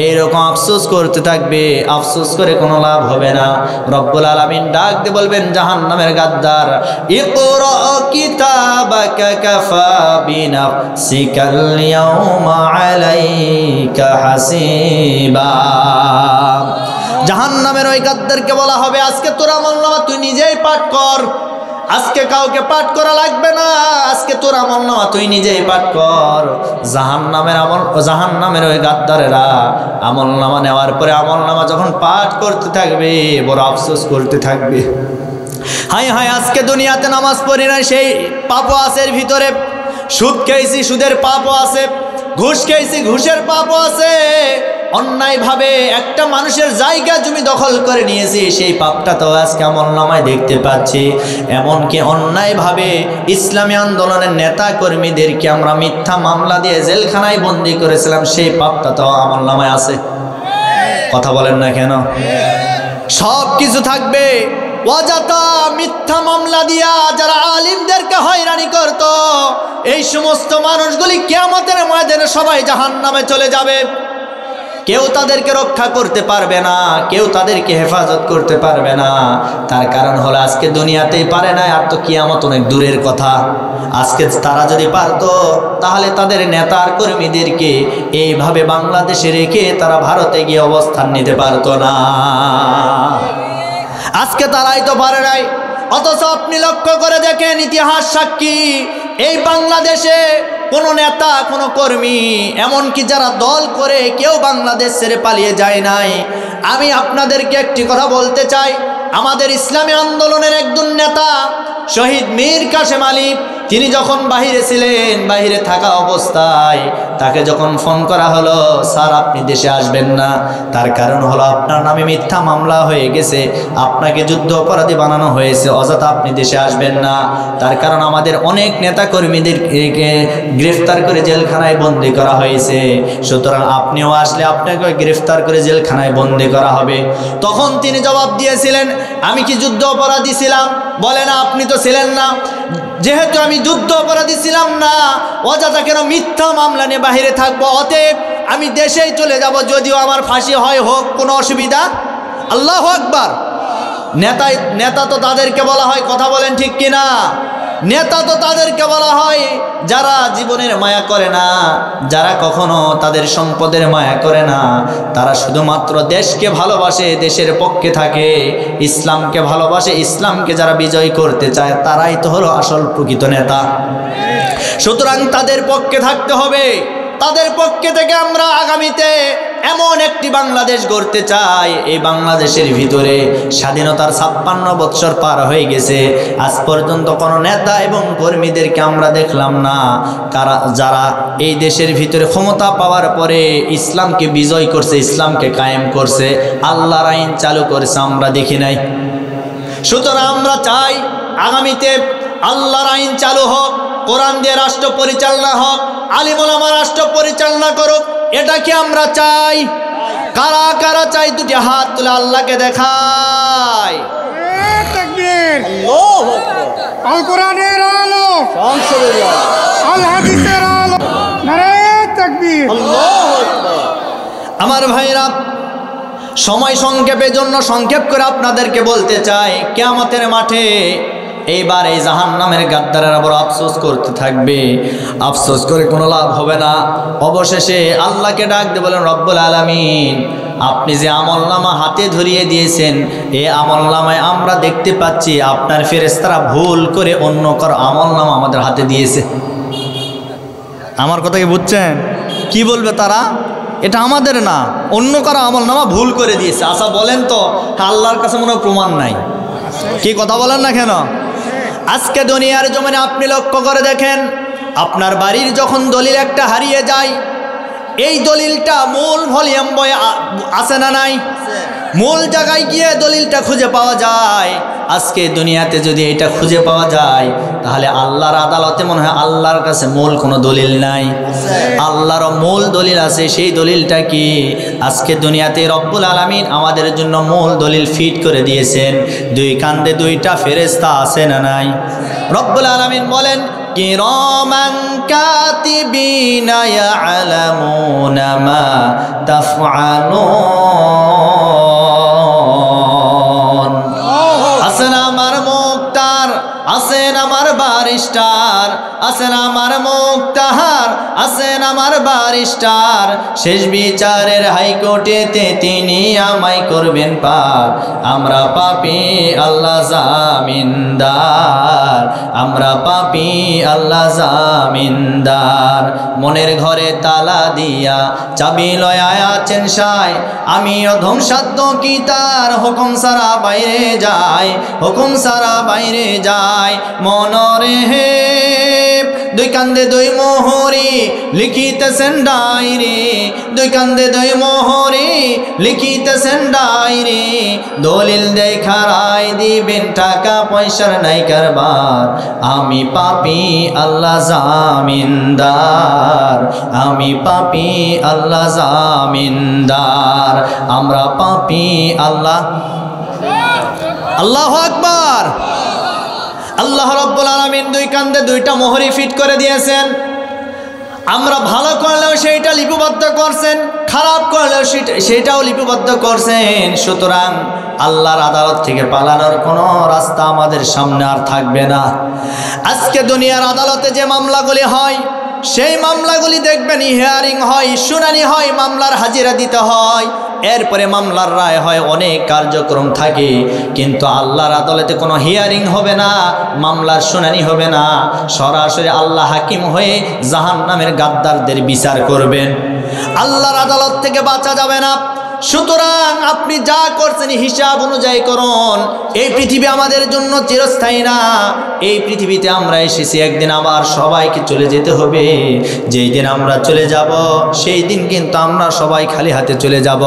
এইরকম আফসোস করতে থাকবে, আফসোস করে কোনো লাভ হবে না। রব্বুল আলামিন ডাক দিয়ে বলবেন জাহান্নামের গাদ্দার, ইকরা কিতাবাকা কাফা বিনাফসিকাল ইয়াউমা আলাইকা হাসিবা। জাহান্নামের ওই গাদ্দারকে বলা হবে, আজকে তোর আমলনামা তুই নিজেই পাঠ কর, আজকে কাউকে পাঠ করা লাগবে না, আজকে তোর আমলনামা তুই নিজেই পাঠ কর। জাহান্নামের ওই গাদ্দারেরা আমলনামা নেওয়ার পরে আমলনামা যখন পাঠ করতে থাকবে, বড় আফসোস করতে থাকবে, হায় হায়, আজকে দুনিয়াতে নামাজ পড়ি না, সেই পাপও আছে এর ভিতরে, সুদ খেয়েছি, সুদের পাপও আছে, ঘুষ খেয়েছি, ঘুষের পাপও আছে, অন্যায়ভাবে একটা মানুষের জায়গা জমি দখল করে নিয়েছি, সেই পাপটা তো আজকে আমলনামায় দেখতে পাচ্ছি। এমনকি অন্যায়ভাবে ইসলামী আন্দোলনের নেতা কর্মীদেরকে আমরা মিথ্যা মামলা দিয়ে জেলখানায় বন্দি করেছিলাম, সেই পাপটা তো আমলনামায় আছে। কথা বলেন না কেন? সব কিছু থাকবে। অযথা মিথ্যা মামলা দিয়া যারা আলিমদেরকে হয়রানি করত, এই সমস্ত মানুষগুলি কিয়ামতের ময়দানে সবাই জাহান্নামে চলে যাবে। কেউ তাদেরকে রক্ষা করতে পারবে না, কেউ তাদেরকে হেফাজত করতে পারবে না। তার কারণ হলো আজকে দুনিয়াতেই পারে না, আর তো কিয়ামত অনেক দূরের কথা। আজকে তারা যদি পারতো, তাহলে তাদের নেতার কর্মীদেরকে এইভাবে বাংলাদেশে রেখে তারা ভারতে গিয়ে অবস্থান নিতে পারতো না। আজকে তারাই তো পারে নাই। অথচ আপনি লক্ষ্য করে দেখেন, ইতিহাস সাক্ষী, এই বাংলাদেশে কোনো নেতা, কোনো কর্মী, এমনকি যারা দল করে, কেউ বাংলাদেশ ছেড়ে পালিয়ে যায় নাই। আমি আপনাদেরকে একটি কথা বলতে চাই, আমাদের ইসলামী আন্দোলনের একজন নেতা শহীদ মীর কাসেম আলী, তিনি যখন বাহিরে ছিলেন, বাহিরে থাকা অবস্থায় তাকে যখন ফোন করা হলো, স্যার আপনি দেশে আসবেন না, তার কারণ হলো আপনার নামে মিথ্যা মামলা হয়ে গেছে, আপনাকে যুদ্ধ অপরাধী বানানো হয়েছে, অযথা আপনি দেশে আসবেন না। তার কারণ আমাদের অনেক নেতা কর্মীদেরকে গ্রেফতার করে জেলখানায় বন্দি করা হয়েছে, সুতরাং আপনিও আসলে আপনাকে গ্রেফতার করে জেলখানায় বন্দি করা হবে। তখন তিনি জবাব দিয়েছিলেন, আমি কি যুদ্ধ অপরাধী ছিলাম? বলে না, আপনি তো ছিলেন না। যেহেতু আমি যুদ্ধ অপরাধী ছিলাম না, অযথা কেন মিথ্যা মামলা নিয়ে বাহিরে থাকবো? অতএব আমি দেশেই চলে যাব, যদিও আমার ফাঁসি হয়, হোক, কোনো অসুবিধা। আল্লাহু আকবার। নেতা তো তাদেরকে বলা হয়, কথা বলেন ঠিক কিনা? নেতা তো তাদেরকে বলা হয় যারা জীবনের মায়া করে না, যারা কখনো তাদের সম্পদের মায়া করে না, তারা শুধুমাত্র দেশকে ভালোবাসে, দেশের পক্ষে থাকে, ইসলামকে ভালোবাসে, ইসলামকে যারা বিজয় করতে চায়, তারাই তো হলো আসল প্রকৃত নেতা। সুতরাং তাদের পক্ষে থাকতে হবে। তাদের পক্ষে থেকে আমরা আগামীতে এমন একটি বাংলাদেশ গড়তে চাই, এই বাংলাদেশের ভিতরে স্বাধীনতার 56 বৎসর পার হয়ে গেছে, আজ পর্যন্ত কোনো নেতা এবং কর্মীদেরকে আমরা দেখলাম না যারা এই দেশের ভিতরে ক্ষমতা পাওয়ার পরে ইসলামকে বিজয় করছে, ইসলামকে কায়েম করছে, আল্লাহর আইন চালু করেছে, আমরা দেখি নাই। সুতরাং আমরা চাই আগামীতে আল্লাহর আইন চালু হোক, কোরআন দিয়ে রাষ্ট্র পরিচালনা হোক, আলিম ওলামা রাষ্ট্র পরিচালনা করুক, এটা কি আমরা চাই? কারা কারা চাই? দুটি হাত তুলে আল্লাহকে দেখায়। তাকবীর, আল্লাহু আকবার। আল কোরআনের আলো, আল হাদিসের আলো, নারে তাকবীর, আল্লাহু আকবার। আমার ভাইরা, সময় সংক্ষেপের জন্য সংক্ষেপ করে আপনাদেরকে বলতে চাই, কিয়ামতের মাঠে এইবার এই জাহান্নামের গাদ্দারেরা বড় আফসোস করতে থাকবে। আফসোস করে কোনো লাভ হবে না। অবশেষে আল্লাহকে ডাক দিয়ে বলেন, রব্বুল আলামিন, আপনি যে আমলনামা হাতে ধরিয়ে দিয়েছেন, এই আমলনামায় আমরা দেখতে পাচ্ছি আপনার ফেরেশতারা ভুল করে অন্য কারো আমলনামা আমাদের হাতে দিয়েছে। আমার কথা কি বুঝছেন? কি বলবে তারা? এটা আমাদের না, অন্য কারো আমলনামা ভুল করে দিয়েছে। আচ্ছা বলেন তো, আল্লাহর কাছে মনে প্রমাণ নাই? কি কথা বলেন না কেন? আজকে দুনিয়ার জমিনে আপনি লক্ষ্য করে দেখেন, আপনার বাড়ির যখন দলিল একটা হারিয়ে যায়, এই দলিলটা মূল ভলিউম বই আছে না নাই? মূল জায়গায় গিয়ে দলিলটা খুঁজে পাওয়া যায়। আজকে দুনিয়াতে যদি এটা খুঁজে পাওয়া যায়, তাহলে আল্লাহর আদালতে মনে হয় আল্লাহর কাছে মূল কোনো দলিল নাই। আল্লাহর মূল দলিল আছে। সেই দলিলটা কি? আজকে দুনিয়াতে রব্বুল আলামিন আমাদের জন্য মূল দলিল ফিট করে দিয়েছেন। দুই কান্দে দুইটা ফেরেশতা আছে না নাই? রব্বুল আলামিন বলেন, কিরামান কাতিবিনা ইয়ালামুনা মা তাফআলুন। আছেন আমার মুক্তার, আছেন আমার বারিস্টার, আছেন আমার মুক্তার, আছেন আমার বারিস্টার। শেষ বিচারের হাইকোর্টেতে তিনি আমায় করবেন পার। আমরা পাপী, আল্লাহ জামিনদার। আমরা পাপী, আল্লাহ জামিনদার। মনের ঘরে তালা দিয়া চাবি লয়া আছেন সায়। আমি অধম সাধ্য কি তার হুকুম সারা বাইরে যায়, হুকুম সারা বাইরে যায়। মনরে হে দুই কান্দে দুই মোহরি লিখিতেছেন ডায়েরি, দুই কান্দে দুই মোহরি লিখিতেছেন ডায়েরি। দলিল দেখা রায় দিবেন, টাকা পয়সার নাই কারবার। আমি পাপী, আল্লাহ জামিনদার। আমি পাপী, আল্লাহ জামিনদার। আমরা পাপী, আল্লাহ। আল্লাহু আকবার। আল্লাহ রব্বুল আলামিন দুই কান্দে দুইটা মোহরি ফিট করে দিয়েছেন। আমরা ভালো করলেও সেইটা লিপিবদ্ধ করছেন, খারাপ করলেও সেটাও লিপিবদ্ধ করছেন। সুতরাং আল্লাহর আদালত থেকে পালানোর কোনো রাস্তা আমাদের সামনে আর থাকবে না। আজকে দুনিয়ার আদালতে যে মামলাগুলি হয়, সেই মামলাগুলি দেখবেন হিয়ারিং হয়, শুনানি হয়, মামলার হাজিরা দিতে হয়, এরপরে মামলার রায় হয়, অনেক কার্যক্রম থাকে। কিন্তু আল্লাহর আদালতে কোনো হিয়ারিং হবে না, মামলার শুনানি হবে না। সরাসরি আল্লাহ হাকিম হয়ে জাহান্নামের গাদ্দারদের বিচার করবেন। আল্লাহর আদালত থেকে বাঁচা যাবে না। সুতরাং আপনি যা করছেন হিসাব অনুযায়ী করুন। এই পৃথিবী আমাদের জন্য চিরস্থায়ী না। এই পৃথিবীতে আমরা এসেছি, একদিন আবার সবাইকে চলে যেতে হবে। যেই দিন আমরা চলে যাব, সেই দিন কিন্তু আমরা সবাই খালি হাতে চলে যাব।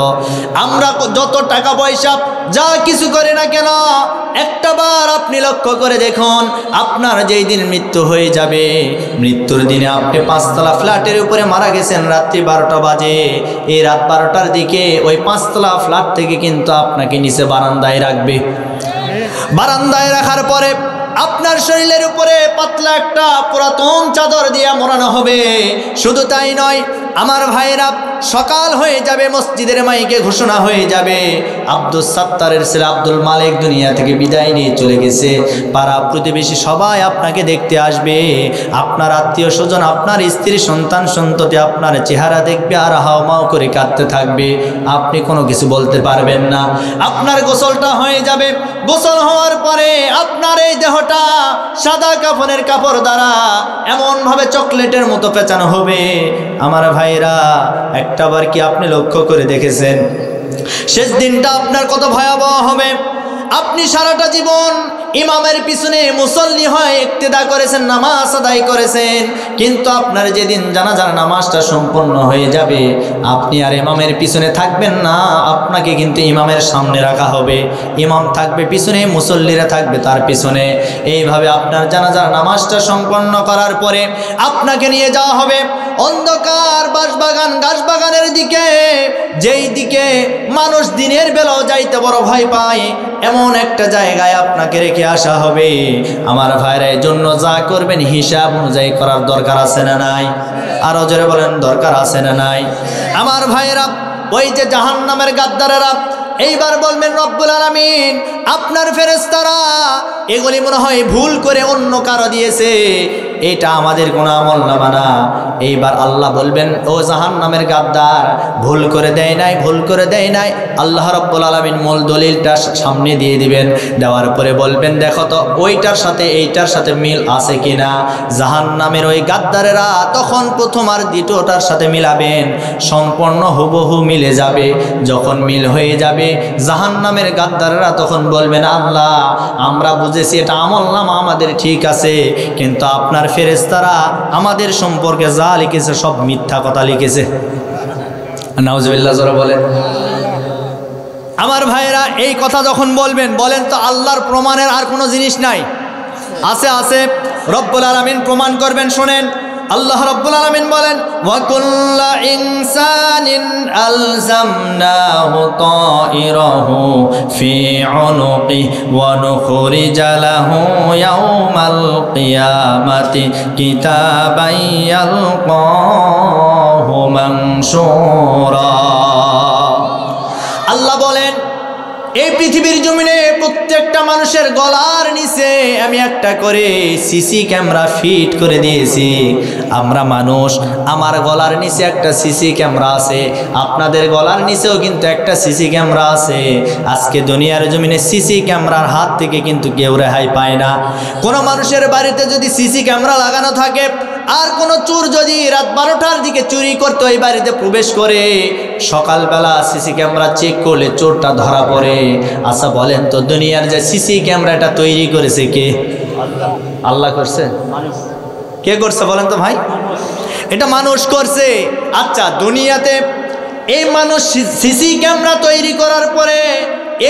আমরা যত টাকা পয়সা যা কিছু করি না কেন, একটা বার আপনি লক্ষ্য করে দেখুন, আপনার যেই দিন মৃত্যু হয়ে যাবে, মৃত্যুর দিনে আপনি 5 তলা ফ্ল্যাটের উপরে মারা গেছেন, রাত্রি 12টা বাজে। এই রাত 12টার দিকে ওই 5 তলা ফ্ল্যাট থেকে কিন্তু আপনাকে নিচে বারান্দায় রাখবে। বারান্দায় রাখার পরে আপনার শরীরের উপরে পাতলা একটা পুরাতন চাদর দিয়ে মোড়ানো হবে। শুধু তাই নয় আমার ভাইরা, সকাল হয়ে যাবে, মসজিদের মাইকে ঘোষণা হয়ে যাবে, আব্দুল সাত্তারের ছেলে আব্দুল মালিক দুনিয়া থেকে বিদায় নিয়ে চলে গেছে। পাড়া প্রতিবেশী সবাই আপনাকে দেখতে আসবে। আপনার আত্মীয় স্বজন, আপনার স্ত্রী, সন্তান সন্ততি আপনার চেহারা দেখবে আর হাওমাও করে কাঁদতে থাকবে। আপনি কোনো কিছু বলতে পারবেন না। আপনার গোসলটা হয়ে যাবে। গোসল হওয়ার পরে আপনার এই দেহটা সাদা কাফনের কাপড় দ্বারা এমনভাবে চকলেটের মতো পেঁচানো হবে। আমার ভাইরা, একটাবার কি আপনি লক্ষ্য করে দেখেছেন শেষ দিনটা আপনার কত ভয়াবহ হবে? আপনি সারাটা জীবন ইমামের পিছনে মুসল্লি হয় ইক্তেদা করেছেন, নামাজ আদায় করেছেন, কিন্তু আপনার যেদিন জানাজার নামাজটা সম্পন্ন হয়ে যাবে আপনি আর ইমামের পিছনে থাকবেন না, আপনাকে কিন্তু ইমামের সামনে রাখা হবে। ইমাম থাকবে পিছনে, মুসল্লিরা থাকবে তার পিছনে। এইভাবে আপনার জানাজার নামাজটা সম্পন্ন করার পরে আপনাকে নিয়ে যাওয়া হবে অন্ধকার বাঁশবাগান গাছবাগানের দিকে, যেই দিকে মানুষ দিনের বেলাও যাইতে বড় ভয় পায়, এমন একটা জায়গায় আপনাকে রেখে আসা হবে। আমার ভাইরা, এই জন্য যা করবেন হিসাব অনুযায়ী করার দরকার আছে না নাই? আরো জোরে বলেন, দরকার আছে না নাই? আমার ভাইরা, ওই যে জাহান্নামের গাদ্দারেরা এইবার বলবেন রব্বুল আলামিন আপনার ফেরেশতারা এগুলি মনে হয় ভুল করে অন্য কারো দিয়েছে, এটা আমাদের কোনো আমল নামা না। এইবার আল্লাহ বলবেন ও জাহান্নামের গাদ্দার, ভুল করে দেয় নাই, ভুল করে দেয় নাই। আল্লাহ রাব্বুল আলামিন মূল দলিলটা সামনে দিয়ে দিবেন, দেওয়ার পরে বলবেন দেখো তো ওইটার সাথে এইটার সাথে মিল আছে কিনা। জাহান্নামের ওই গাদ্দারেরা তখন প্রথম আর দ্বিতীয়টার সাথে মিলাবেন, সম্পূর্ণ হুবহু মিলে যাবে। যখন মিল হয়ে যাবে জাহান্নামের গাদ্দারেরা তখন বলবেন আল্লাহ আমরা বুঝেছি এটা আমল নামা আমাদের ঠিক আছে, কিন্তু আপনার ফেরেশতারা আমাদের সম্পর্কে যা লিখেছে সব মিথ্যা কথা লিখেছে। নাউজুবিল্লাহ যারা বলেন। আমার ভাইরা, এই কথা যখন বলবেন, বলেন তো আল্লাহর প্রমাণের আর কোনো জিনিস নাই? আছে, আছে। রব্বুল আলামিন প্রমাণ করবেন, শোনেন। আল্লাহ রাব্বুল আলামিন বলেন ওয়া কুল্লা ইনসানিন আলজামনাহু তাইরাহু ফি উনুকি ওয়া নুখরিজা লাহু ইয়াওমাল কিয়ামাতি কিতাবান ইয়ালকাহু মানশুরা। আল্লাহ বলেন এই পৃথিবীর জমিনে প্রত্যেকটা মানুষের গলার নিচে আমি একটা করে সিসি ক্যামেরা ফিট করে দিয়েছি। আমরা মানুষ, আমার গলার নিচে একটা সিসি ক্যামেরা আছে, আপনাদের গলার নিচেও কিন্তু একটা সিসি ক্যামেরা আছে। আজকে দুনিয়ার জমিনে সিসি ক্যামেরার হাত থেকে কিন্তু কেউ রেহাই পায় না। কোনো মানুষের বাড়িতে যদি সিসি ক্যামেরা লাগানো থাকে আর কোনো চোর যদি রাত 12টার দিকে চুরি করতে ওই বাড়িতে প্রবেশ করে, সকালবেলা সিসি ক্যামেরা চেক করলে চোরটা ধরা পড়ে। আচ্ছা বলেন তো দুনিয়ার যে সিসি ক্যামেরাটা তৈরি করেছে কে? আল্লাহ করছে? কে করছে বলেন তো ভাই? এটা মানুষ করছে। আচ্ছা দুনিয়াতে এই মানুষ সিসি ক্যামেরা তৈরি করার পরে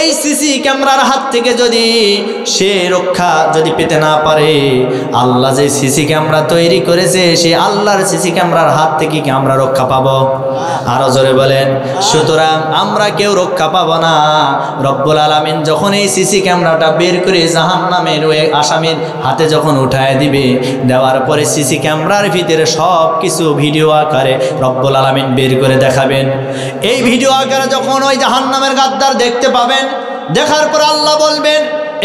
এই সিসি ক্যামেরার হাত থেকে যদি সে রক্ষা যদি পেতে না পারে, আল্লাহ যে সিসি ক্যামেরা তৈরি করেছে সে আল্লাহর সিসি ক্যামেরার হাত থেকে কি আমরা রক্ষা পাবো? আরো জোরে বলেন। সুতরাং আমরা কেউ রক্ষা পাবো না। রব্বুল আলামিন যখন এই সিসি ক্যামেরাটা বের করে জাহান্নামের ওই আসামির হাতে যখন উঠায় দিবে, দেওয়ার পরে সিসি ক্যামেরার ভিতরে সব কিছু ভিডিও আকারে রব্বুল আলামিন বের করে দেখাবেন। এই ভিডিও আকারে যখন ওই জাহান্নামের গাদ্দার দেখতে পাবেন, দেখার পর আল্লাহ বলবেন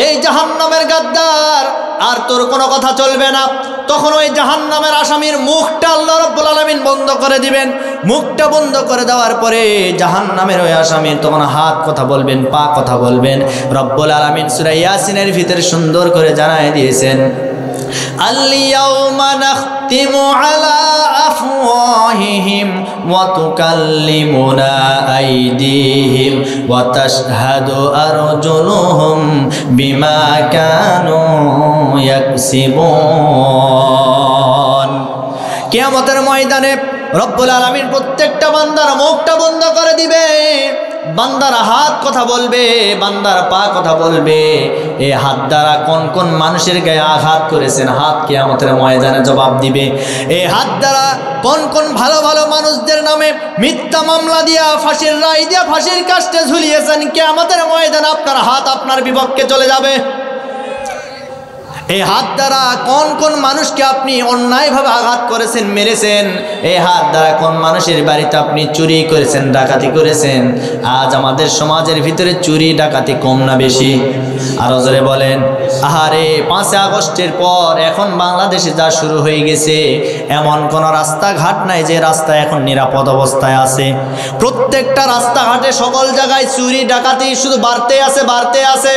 এই জাহান্নামের গাদ্দার আর তোর কোনো কথা চলবে না। তখন ওই জাহান্নামের আসামির মুখটা আল্লাহ রাব্বুল আলামিন বন্ধ করে দিবেন। মুখটা বন্ধ করে দেওয়ার পরে জাহান্নামের ওই আসামির তখন হাত কথা বলবেন, পা কথা বলবেন। রব্বুল আলামিন সূরা ইয়াসিনের ভিতরে সুন্দর করে জানায় দিয়েছেন আল-ইয়াওমা নাখতিমু আলা আফওয়াহিহিম ওয়া তুকাল্লিমুনা আইদিহিম ওয়া তাশহাদু আরজুলুহুম বিমা কানু ইয়াকসিবুন। কিয়ামতের ময়দানে রব্বুল আলামিন প্রত্যেকটা বান্দার মুখটা বন্ধ করে দিবে। বান্দার হাত কথা বলবে, বান্দার পা কথা বলবে। এই হাত দ্বারা কোন কোন মানুষের গায়ে আঘাত করেছেন, হাত কিয়ামতের ময়দানে জবাব দিবে। এই হাত দ্বারা কোন কোন ভালো ভালো মানুষদের নামে মিথ্যা মামলা দিয়া ফাঁসির রায় দিয়া ফাঁসির কাস্টে ঝুলিয়েছেন, কিয়ামতের ময়দানে আপনার হাত আপনার বিপক্ষে চলে যাবে। এই হাত দ্বারা কোন কোন মানুষকে আপনি অন্যায়ভাবে আঘাত করেছেন, মেরেছেন। এই হাত দ্বারা কোন মানুষের বাড়িতে আপনি চুরি করেছেন, ডাকাতি করেছেন। আজ আমাদের সমাজের ভিতরে চুরি ডাকাতি কম না বেশি? আরো জোরে বলেন। আহারে 5 আগস্টের পর এখন বাংলাদেশে যা শুরু হয়ে গেছে, এমন কোন রাস্তাঘাট নাই যে রাস্তা এখন নিরাপদ অবস্থায় আছে। প্রত্যেকটা রাস্তাঘাটে সকল জায়গায় চুরি ডাকাতি শুধু বাড়তে আছে, বাড়তে আছে।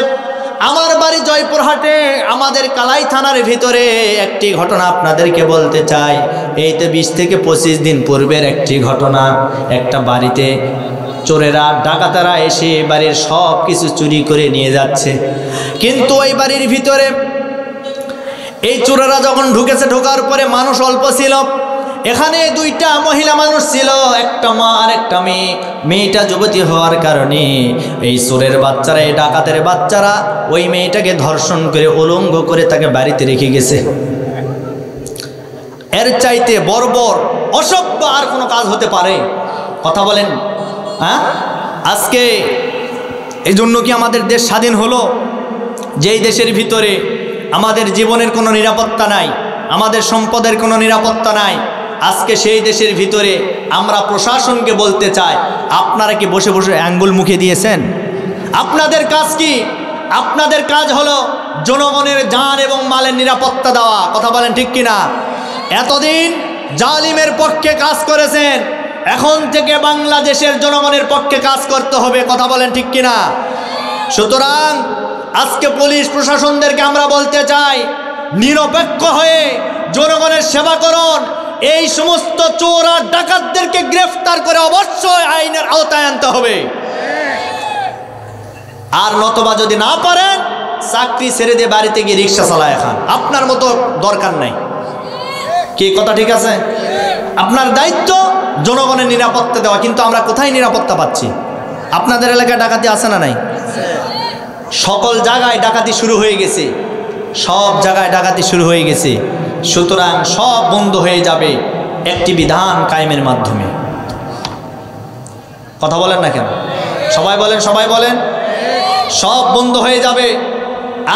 আমার বাড়ি জয়পুরহাটে, আমাদের কালাই থানার ভিতরে একটি ঘটনা আপনাদেরকে বলতে চাই। এই তো 20 থেকে 25 দিন পূর্বের একটি ঘটনা। একটা বাড়িতে চোরেরা ডাকাতেরা এসে বাড়ির সব কিছু চুরি করে নিয়ে যাচ্ছে। কিন্তু ওই বাড়ির ভিতরে এই চোরেরা যখন ঢুকেছে, ঢোকার পরে মানুষ অল্প ছিল। এখানে দুইটা মহিলা মানুষ ছিল, একটা মা আর একটা মেয়ে। মেয়েটা যুবতী হওয়ার কারণে এই চোরের বাচ্চারা, এই ডাকাতের বাচ্চারা ওই মেয়েটাকে ধর্ষণ করে উলঙ্গ করে তাকে বাড়িতে রেখে গেছে। এর চাইতে বর্বর অসভ্য আর কোনো কাজ হতে পারে? কথা বলেন। হ্যাঁ, আজকে এই জন্য কি আমাদের দেশ স্বাধীন হলো? যেই দেশের ভিতরে আমাদের জীবনের কোনো নিরাপত্তা নাই, আমাদের সম্পদের কোনো নিরাপত্তা নাই, আজকে সেই দেশের ভিতরে আমরা প্রশাসনকে বলতে চাই, আপনারা কি বসে বসে আঙ্গুল মুখে দিয়েছেন? আপনাদের কাজ কি? আপনাদের কাজ হলো জনগণের জান এবং মালের নিরাপত্তা দেওয়া। কথা বলেন ঠিক কিনা? এতদিন জালিমের পক্ষে কাজ করেছেন, এখন থেকে বাংলাদেশের জনগণের পক্ষে কাজ করতে হবে। কথা বলেন ঠিক কিনা? সুতরাং আজকে পুলিশ প্রশাসনদেরকে আমরা বলতে চাই, নিরপেক্ষ হয়ে জনগণের সেবা করুন। এই সমস্ত চোর আর ডাকাতদেরকে গ্রেফতার করে অবশ্যই আইনের আওতায় আনতে হবে। আর নতবা যদি না পারেন, চাকরি ছেড়ে দিয়ে বাড়িতে গিয়ে রিক্সা চালায় খান, আপনার মতো দরকার নাই। কি কথা ঠিক আছে? আপনার দায়িত্ব জনগণের নিরাপত্তা দেওয়া। কিন্তু আমরা কোথায় নিরাপত্তা পাচ্ছি? আপনাদের এলাকায় ডাকাতি আছে না নাই? সকল জায়গায় ডাকাতি শুরু হয়ে গেছে, সব জায়গায় ডাকাতি শুরু হয়ে গেছে। সুতরাং সব বন্ধ হয়ে যাবে একটি বিধান কায়েমের মাধ্যমে। কথা বলেন না কেন? সবাই বলেন, সবাই বলেন। সব বন্ধ হয়ে যাবে।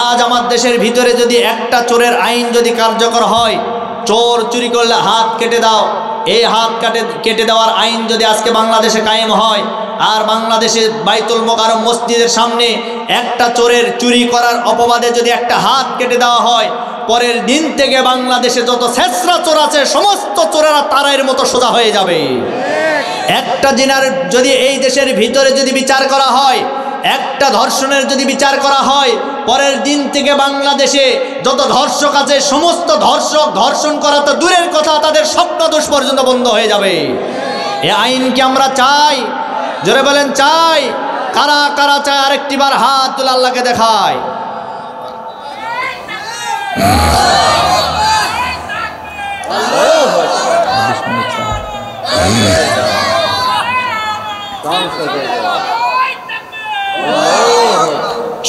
আজ আমার দেশের ভিতরে যদি একটা চোরের আইন যদি কার্যকর হয়, চোর চুরি করলে হাত কেটে দাও, এই হাত কেটে দেওয়ার আইন যদি আজকে বাংলাদেশে কায়েম হয়, আর বাংলাদেশে বাইতুল মোকাররম মসজিদের সামনে একটা চোরের চুরি করার অপবাদে যদি একটা হাত কেটে দেওয়া হয়, পরের দিন থেকে বাংলাদেশে যত ছেঁচড়া চোর আছে সমস্ত চোরেরা তারাইয়ের মতো সোজা হয়ে যাবে। একটা জিনার যদি এই দেশের ভিতরে যদি বিচার করা হয়, একটা ধর্ষণের যদি বিচার করা হয়, পরের দিন থেকে বাংলাদেশে যত ধর্ষক আছে সমস্ত ধর্ষক, ধর্ষণ করা তো দূরের কথা, তাদের স্বপ্নদোষ পর্যন্ত বন্ধ হয়ে যাবে। এই আইন কি আমরা চাই? জোরে বলেন চাই। কারা কারা চায়? আরেকটি বার হাত তুলে আল্লাহকে দেখায়।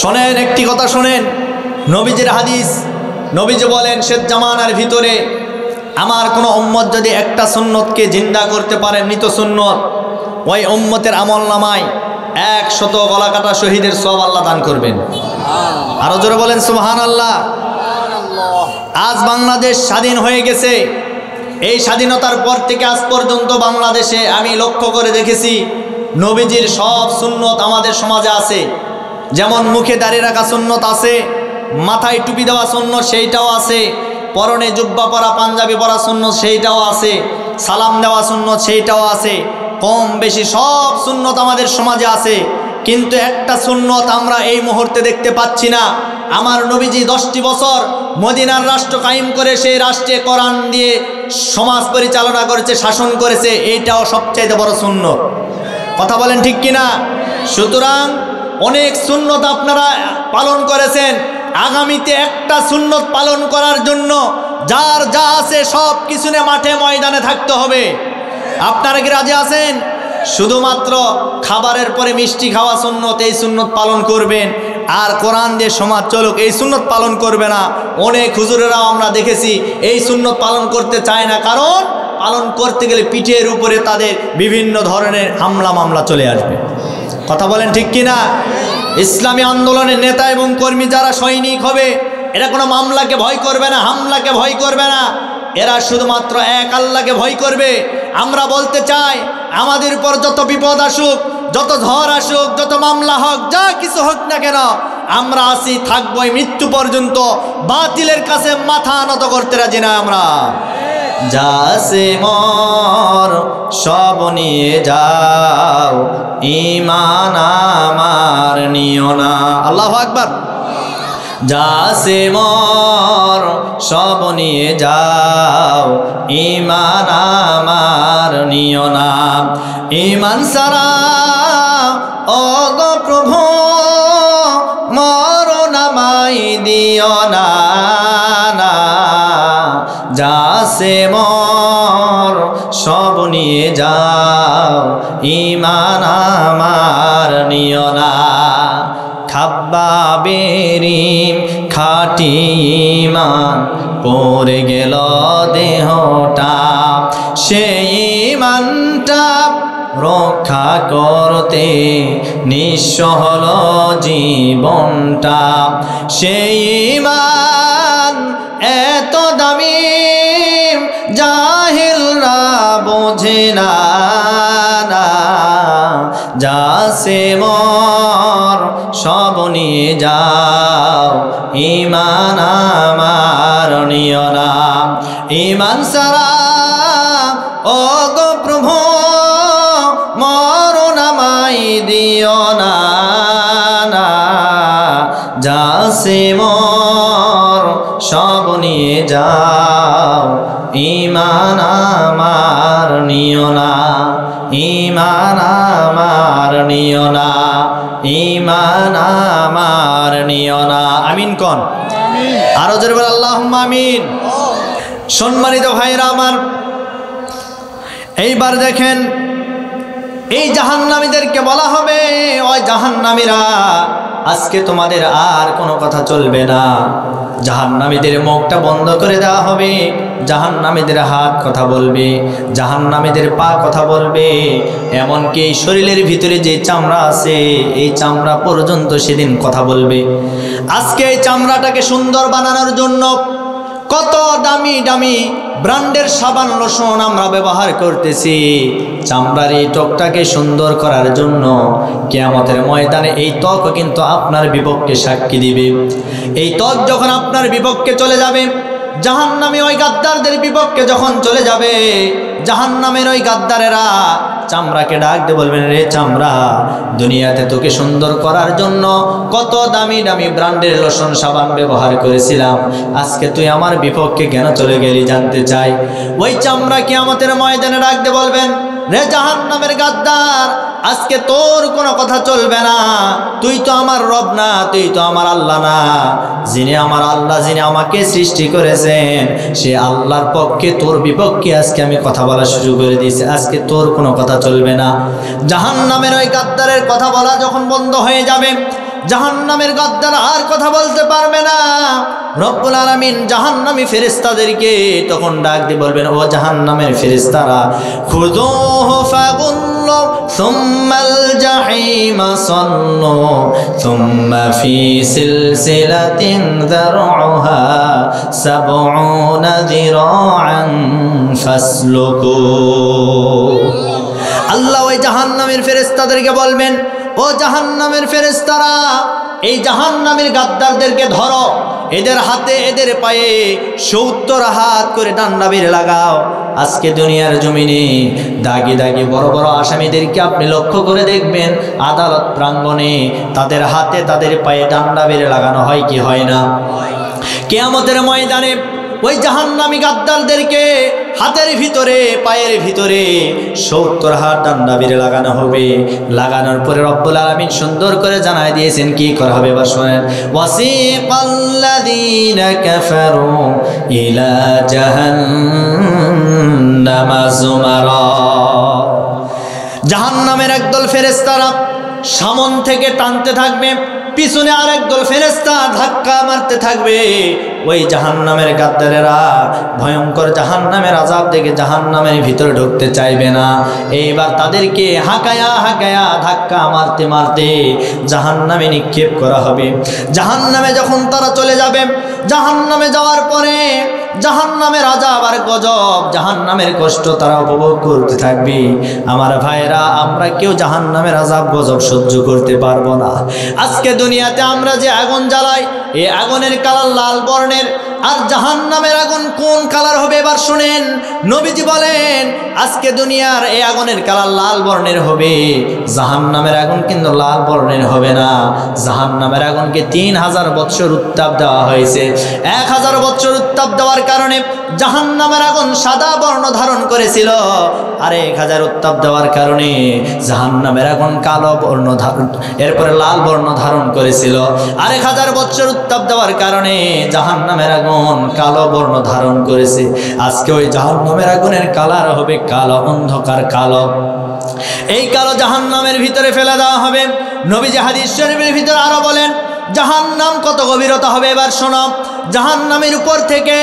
শোনেন, একটি কথা শোনেন, নবীজির হাদিস। নবীজি বলেন, শেষ জামানার ভিতরে আমার কোনো উম্মত যদি একটা সুন্নতকে জিন্দা করতে পারে, মৃত সুন্নত, ওই উম্মতের আমল নামায় 100 গলা কাটা শহীদের সওয়াব আল্লাহ দান করবেন। আরো জোরে বলেন সুবহানাল্লাহ। আজ বাংলাদেশ স্বাধীন হয়ে গেছে। এই স্বাধীনতার পর থেকে আজ পর্যন্ত বাংলাদেশে আমি লক্ষ্য করে দেখেছি, নবীজির সব সুন্নত আমাদের সমাজে আছে। যেমন মুখে দাঁড়িয়ে রাখা সুন্নত আছে, মাথায় টুপি দেওয়া সুন্নত সেইটাও আছে, পরনে জুব্বা পরা পাঞ্জাবি পরা সুন্নত সেইটাও আছে, সালাম দেওয়া সুন্নত সেইটাও আছে। কম বেশি সব সুন্নত আমাদের সমাজে আছে। কিন্তু একটা সুন্নত আমরা এই মুহূর্তে দেখতে পাচ্ছি না। আমার নবীজি 10টি বছর মদিনার রাষ্ট্র কায়েম করে সেই রাষ্ট্রে কোরআন দিয়ে সমাজ পরিচালনা করেছে, শাসন করেছে। এইটাও সবচাইতে বড় সুন্নত। কথা বলেন ঠিক কিনা? সুতরাং অনেক সুন্নত আপনারা পালন করেছেন। আগামীতে একটা সুন্নত পালন করার জন্য যার যা আছে সব কিছু নিয়ে মাঠে ময়দানে থাকতে হবে। আপনারা কি রাজি আছেন? শুধুমাত্র খাবারের পরে মিষ্টি খাওয়া সুন্নত, এই সুন্নত পালন করবেন, আর কোরআন দিয়ে সমাজ চলুক এই সুন্নত পালন করবে না। অনেক হুজুরেরাও আমরা দেখেছি এই সুন্নত পালন করতে চায় না, কারণ পালন করতে গেলে পিঠের উপরে তাদের বিভিন্ন ধরনের হামলা মামলা চলে আসবে। কথা বলেন ঠিক কিনা? ইসলামী আন্দোলনের নেতা এবং কর্মী যারা সৈনিক হবে, এরা কোনো মামলাকে ভয় করবে না, হামলাকে ভয় করবে না। এরা শুধুমাত্র এক আল্লাহকে ভয় করবে। আমরা বলতে চাই, আমাদের উপর যত বিপদ আসুক, যত ঝড় আসুক, যত মামলা হোক, যা কিছু হোক না কেন, আমরা আছি, থাকবই মৃত্যু পর্যন্ত। বাতিলের কাছে মাথা নত করতে রাজি না আমরা। যাসে মর সব নিয়ে যাও, ঈমান আমার নিও না। আল্লাহু আকবার। যাসে মর সব নিয়ে যাও, ঈমান আমার নিও না। ঈমান সারা ও গো প্রভু মরণ আমায় দিও না, যাসে মর সব নিয়ে যাও, ঈমান আমার নিও না। খাব্বাবেরি খাঁটি ঈমান পড়ে গেল দেহটা, সেই ঈমানটা রক্ষা করতে নিঃস্ব হলো জীবনটা। সেই ঈমান এত দামি জাহিলরা বোঝে না, যাসে মর সব নিয়ে যাও, ঈমান আমার নিও না। ঈমান সারা ও গো প্রভু মরণ আমায় দিও না, যাসে মর সব নিয়ে যাও, ঈমান আমার নিও না, ঈমান আমার নিও না, ঈমান আমার নিও না। আমিন কোন? আরো জোরে বল আল্লাহুম্মা আমিন। সম্মানিত ভাইরা আমার, এইবার দেখেন এই জাহান্নামীদেরকে বলা হবে, ওই জাহান্নামীরা আজকে তোমাদের আর কোনো কথা চলবে না। জাহান্নামীদের মুখটা বন্ধ করে দেওয়া হবে, জাহান্নামীদের হাত কথা বলবে, জাহান্নামীদের পা কথা বলবে, এমনকি এই শরীরের ভিতরে যে চামড়া আছে এই চামড়া পর্যন্ত সেদিন কথা বলবে। আজকে এই চামড়াটাকে সুন্দর বানানোর জন্য কত দামি দামি ব্র্যান্ডের সাবান লোশন আমরা ব্যবহার করতেছি চামড়ার এই ত্বকটাকে সুন্দর করার জন্য। কিয়ামতের ময়দানে এই ত্বক কিন্তু আপনার বিপক্ষে সাক্ষী দিবে। এই ত্বক যখন আপনার বিপক্ষে চলে যাবে, জাহান্নামী ওই গাদ্দারদের বিপক্ষে যখন চলে যাবে, জাহান্নামের ওই গাদ্দারেরা চামড়াকে ডাক দিয়ে বলবেন, রে চামড়া, দুনিয়াতে তোকে সুন্দর করার জন্য কত দামি দামি ব্র্যান্ডের লোশন সাবান ব্যবহার করেছিলাম, আজকে তুই আমার বিপক্ষে কেন চলে গেলি জানতে চাই। ওই চামড়া কিয়ামতের ময়দানে ডাক দিয়ে বলবেন, রে জাহান্নামের গাদ্দার, আজকে তোর কোনো কথা চলবে না, তুই তো আমার রব না, তুই তো আমার আল্লাহ না। যিনি আমার আল্লাহ, যিনি আমাকে সৃষ্টি করেছেন, সে আল্লাহর পক্ষে তোর বিপক্ষে আজকে আমি কথা বলা শুরু করে দিয়েছি, আজকে তোর কোনো কথা চলবে না। জাহান্নামের ওই গাদ্দারের কথা বলা যখন বন্ধ হয়ে যাবে, জাহান্নামের গাদ্দার আর কথা বলতে পারবে না। রব্বুল আলামিন জাহান্নামী ফেরেশতাদেরকে তখন ডাক দিয়ে বলবেন, ও জাহান্নামের ফেরেশতারা, খুযূহু ফাগুল্লু সুম্মাল জাহিমা সাল্লু সুম্মা ফি সিলসিলাতিন যারউহা সাবউনা যিরাআন ফাসলুকু। আল্লাহ ওই জাহান্নামের ফেরেশতাদেরকে বলবেন, ও জাহান্নামের ফেরেশতারা, এই জাহান্নামের গাদ্দারদেরকে ধরো, এদের হাতে এদের পায়ে 70 হাত করে ডান্ডা বেড়ে লাগাও। আজকে দুনিয়ার জমিনে দাগি দাগি বড় বড় আসামিদেরকে আপনি লক্ষ্য করে দেখবেন, আদালত প্রাঙ্গণে তাদের হাতে তাদের পায়ে ডান্ডা বেড়ে লাগানো হয় কি হয় না? কিয়ামতের ময়দানে ওই জাহান্নামী গাদ্দারদেরকে হাতের ভিতরে পায়ের ভিতরে 70 হাত ডান্ডা বেড়ে লাগানো হবে। লাগানোর পরে রব্বুল আলামিন সুন্দর করে জানাই দিয়েছেন কি করা হবে। এবার শুনেন, ওয়াসিকাল্লাযীনা কাফারু ইলা জাহান্নামা যুমারা। জাহান্নামের একদল ফেরেশতারা সামন থেকে টানতে থাকবে, পিছনে আরেক দল ফেরেশতা ধাক্কা মারতে থাকবে। ওই জাহান্নামের গাদ্দারেরা ভয়ঙ্কর জাহান্নামের আযাব দেখে জাহান্নামের ভিতরে ঢুকতে চাইবে না। এইবার তাদেরকে হাঁকায়া হাঁকায়া ধাক্কা মারতে মারতে জাহান্নামে নিক্ষেপ করা হবে। জাহান্নামে যখন তারা চলে যাবে, জাহান্নামে যাওয়ার পরে জাহান্নামের আযাব আর গজব, জাহান্নামের কষ্ট তারা উপভোগ করতে থাকবে। আমার ভাইরা, আমরা কেউ জাহান্নামের আযাব গজব সহ্য করতে পারবো না। আজকে দুনিয়াতে আমরা যে আগুন জ্বালাই, এই আগুনের কালার লাল বর্ণের, আর জাহান্নামের আগুন কোন কালার হবে এবার শুনেন। নবীজি বলেন, আজকে দুনিয়ার এই আগুনের কালার লাল বর্ণের হবে, জাহান্নামের আগুন কিন্তু লাল বর্ণের হবে না। জাহান্নামের আগুনকে 3000 বৎসর উত্তাপ দেওয়া হয়েছে। 1000 বৎসর উত্তাপ দেওয়ার কারণে জাহান্নামের আগুন সাদা বর্ণ ধারণ করেছিল, আর 1000 উত্তাপ দেওয়ার কারণে জাহান্নামের আগুন কালো বর্ণ ধারণ, এরপরে লাল বর্ণ ধারণ করেছিল, আর 1000 বছর উত্তাপ দেওয়ার কারণে জাহান্নামের আগুন কালো বর্ণ ধারণ করেছে। আজকে ওই জাহান্নামের আগুনের কালার হবে কালো, অন্ধকার কালো। এই কালো জাহান্নামের ভিতরে ফেলে দেওয়া হবে। নবীজি হাদিস শরীফের ভিতরে আরো বলেন জাহান্নাম কত গভীরতা হবে। এবার শোনো, জাহান্নামের উপর থেকে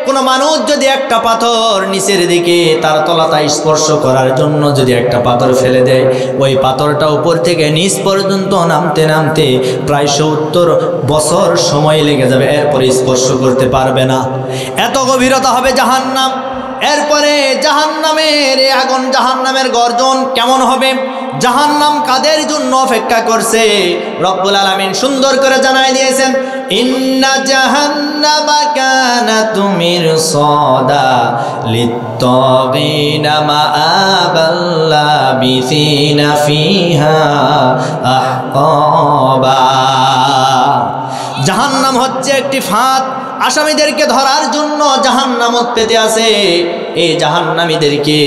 কোনো মানুষ যদি একটা পাথর নিচের দিকে তার তলাটা স্পর্শ করার জন্য যদি একটা পাথর ফেলে দেয়, ওই পাথরটা উপর থেকে নিচ পর্যন্ত নামতে নামতে প্রায় 70 বছর সময় লেগে যাবে, এরপরে স্পর্শ করতে পারবে না। এত গভীরতা হবে জাহান্নাম। এরপরে জাহান্নামের আগুন, জাহান্নামের গর্জন কেমন হবে, জাহান্নাম কাদের জন্য অপেক্ষা করছে, রব্বুল আলামিন সুন্দর করে জানাই দিয়েছেন, ইন্না জাহান্নামা কানাত মিরসাদা লিত্তাগিনা মাআবাল লাবিসিনা ফিহা আহকাবা। জাহান্নাম হচ্ছে একটি ফাঁদ, আসামিদেরকে ধরার জন্য জাহান্নাম পেতে আছে। এই জাহান্নামীদেরকে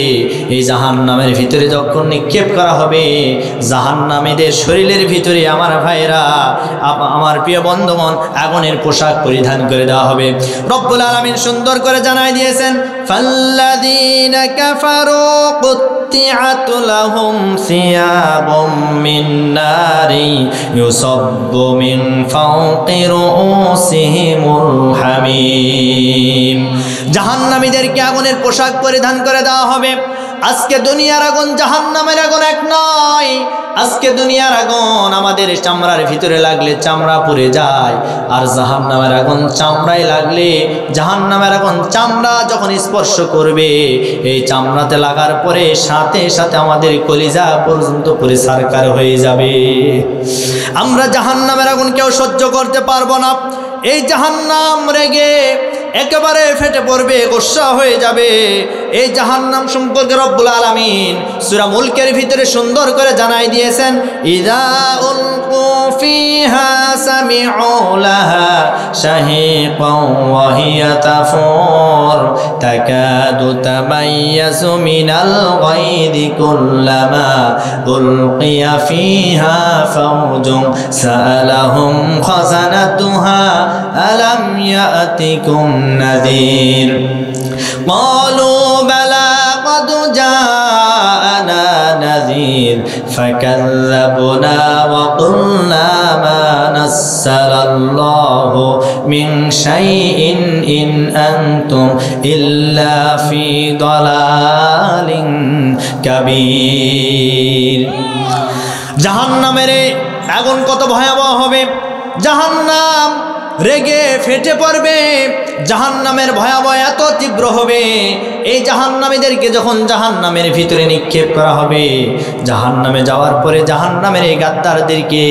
এই জাহান্নামের ভিতরে যখন নিক্ষেপ করা হবে, জাহান্নামীদের শরীরের ভিতরে আমার ভাইরা, আমার প্রিয় বন্ধুগণ, আগুনের পোশাক পরিধান করে দেওয়া হবে। রব্বুল আলামিন সুন্দর করে জানাই দিয়েছেন, ফাল্লাযীনা কাফারু কুত্তিআত লাহুম সিয়াবুম মিন নারি ইউসাব্বু মিন ফাওqi রুউসিহিমুল হামিম। জাহান্নামীদেরকে আগুনের পোশাক পরিধান করে দেওয়া হবে। আজকে দুনিয়ার আগুন জাহান্নামের আগুন এক নয়। আজকে দুনিয়ার আগুন আমাদের চামড়ার ভিতরে লাগলে চামড়া পুড়ে যায়, আর জাহান্নামের আগুন চামড়ায় লাগলে, জাহান্নামের আগুন চামড়া যখন স্পর্শ করবে, এই চামড়াতে লাগার পরে সাথে সাথে আমাদের কলিজা পর্যন্ত পুরে সারকার হয়ে যাবে। আমরা জাহান্নামের আগুন কেউ সহ্য করতে পারবো না। এই জাহান্নাম রেগে একেবারে ফেটে পড়বে, গোসা হয়ে যাবে। এই জাহান্নাম সম্পর্কে রব্বুল আলামিন সূরা মুলকের ভিতরে সুন্দর করে জানাই দিয়েছেন, ইযা উলকু ফিহা সামিউ লাহা শাহীকান ওয়া হিয়া তাফুর তাকাদু তামাইয়াজু মিনাল গায়দি কুল্লামা উলকিয়া ফিহা ফাওজুন সাআলাহুম খাযানাতুহা আলাম ইয়াতিকুম নাযীর قالوا بلى قد جاءنا نذير فكذبنا وقلنا ما نزل الله من شيء إن أنتم إلا في ضلال كبير। জাহান্নামের আগুন কত ভয়াবহ হবে, জাহান্নাম রেগে ফেটে পড়বে, জাহান্নামের ভয়াবহ এত তীব্র হবে। এই জাহান্নামীদেরকে যখন জাহান্নামের ভিতরে নিক্ষেপ করা হবে, জাহান্নামে যাওয়ার পরে জাহান্নামের এই গাদ্দারদেরকে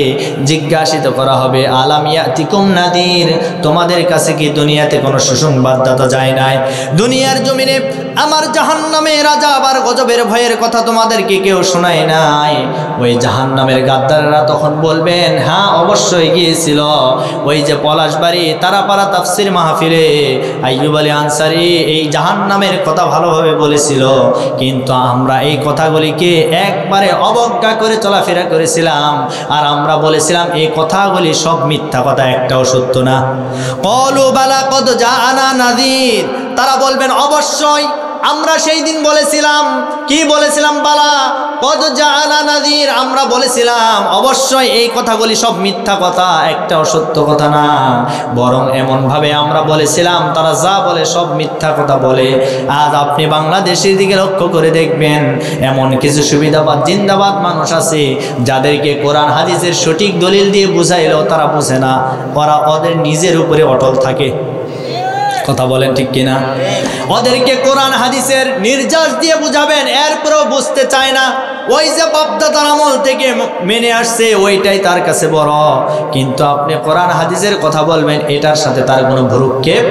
জিজ্ঞাসিত করা হবে, আলাম ইয়াতিকুম নাদির, তোমাদের কাছে কি দুনিয়াতে কোনো সুসংবাদদাতা যায় নাই? দুনিয়ার জমিনে আমার জাহান্নামের আযাব আর গজবের ভয়ের কথা তোমাদেরকে কেউ শোনায় নাই? ওই জাহান্নামের গাদ্দাররা তখন বলবেন, হ্যাঁ অবশ্যই গিয়েছিল। ওই যে পলাশবাড়ি তারাপাড়া তাফসির মাহফিলে আইয়ুব আলী আনসারী এই জাহান্নামের কথা ভালোভাবে বলেছিল, কিন্তু আমরা এই কথাগুলিকে একবারে অবজ্ঞা করে চলাফেরা করেছিলাম, আর আমরা বলেছিলাম এই কথাগুলি সব মিথ্যা কথা, একটাও সত্য না। ক্বালু বালা কদ জাআনা নাযীর, তারা বলবেন অবশ্যই আমরা সেই দিন বলেছিলাম। কি বলেছিলাম? বালা কদ জাআনা নাযীর, আমরা বলেছিলাম অবশ্যই এই কথাগুলি সব মিথ্যা কথা, একটাও সত্য কথা না। বরং এমনভাবে আমরা বলেছিলাম তারা যা বলে সব মিথ্যা কথা বলে। আজ আপনি বাংলাদেশের দিকে লক্ষ্য করে দেখবেন, এমন কিছু সুবিধাবাদ জিন্দাবাদ মানুষ আছে যাদেরকে কোরআন হাদিসের সঠিক দলিল দিয়ে বুঝাইলেও তারা বুঝে না, ওরা ওদের নিজের উপরে অটল থাকে। কথা বলেন ঠিক কিনা? ওদেরকে কোরআন হাদিসের নির্যাস দিয়ে বুঝাবেন, এরপরেও বুঝতে চায় না। ওই যে বাপদাদার আমল থেকে মেনে আসছে ওইটাই তার কাছে বড়, কিন্তু আপনি কোরআন হাদিসের কথা বলবেন এটার সাথে তার কোনো ভ্রুক্ষেপ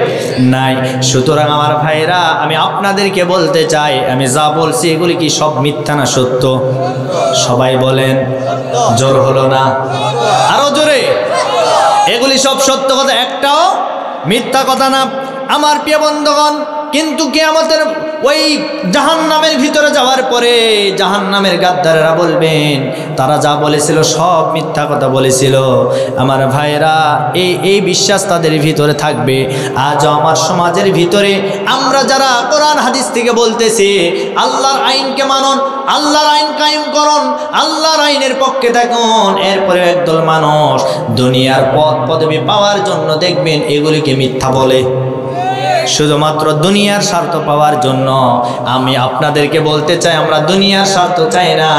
নাই। সুতরাং আমার ভাইরা, আমি আপনাদেরকে বলতে চাই, আমি যা বলছি এগুলি কি সব মিথ্যা না সত্য? সবাই বলেন, জোর হলো না? আরো জোরে। এগুলি সব সত্য কথা, একটাও মিথ্যা কথা না। আমার প্রিয় বন্ধুগণ, কিন্তু কিয়ামতের ওই জাহান্নামের ভিতরে যাওয়ার পরে জাহান্নামের গাদ্দারেরা বলবেন তারা যা বলেছিল সব মিথ্যা কথা বলেছিল। আমার ভাইরা, এই বিশ্বাস তাদের ভিতরে থাকবে। আজও আমার সমাজের ভিতরে আমরা যারা কোরআন হাদিস থেকে বলতেছি আল্লাহর আইনকে মানুন, আল্লাহর আইন কায়েম করুন, আল্লাহর আইনের পক্ষে থাকুন, এরপরে একদল মানুষ দুনিয়ার পদ পদবি পাওয়ার জন্য দেখবেন এগুলিকে মিথ্যা বলে, শুধুমাত্র দুনিয়ার স্বার্থ পাওয়ার জন্য। আমি আপনাদেরকে বলতে চাই, আমরা দুনিয়ার স্বার্থ চাই না,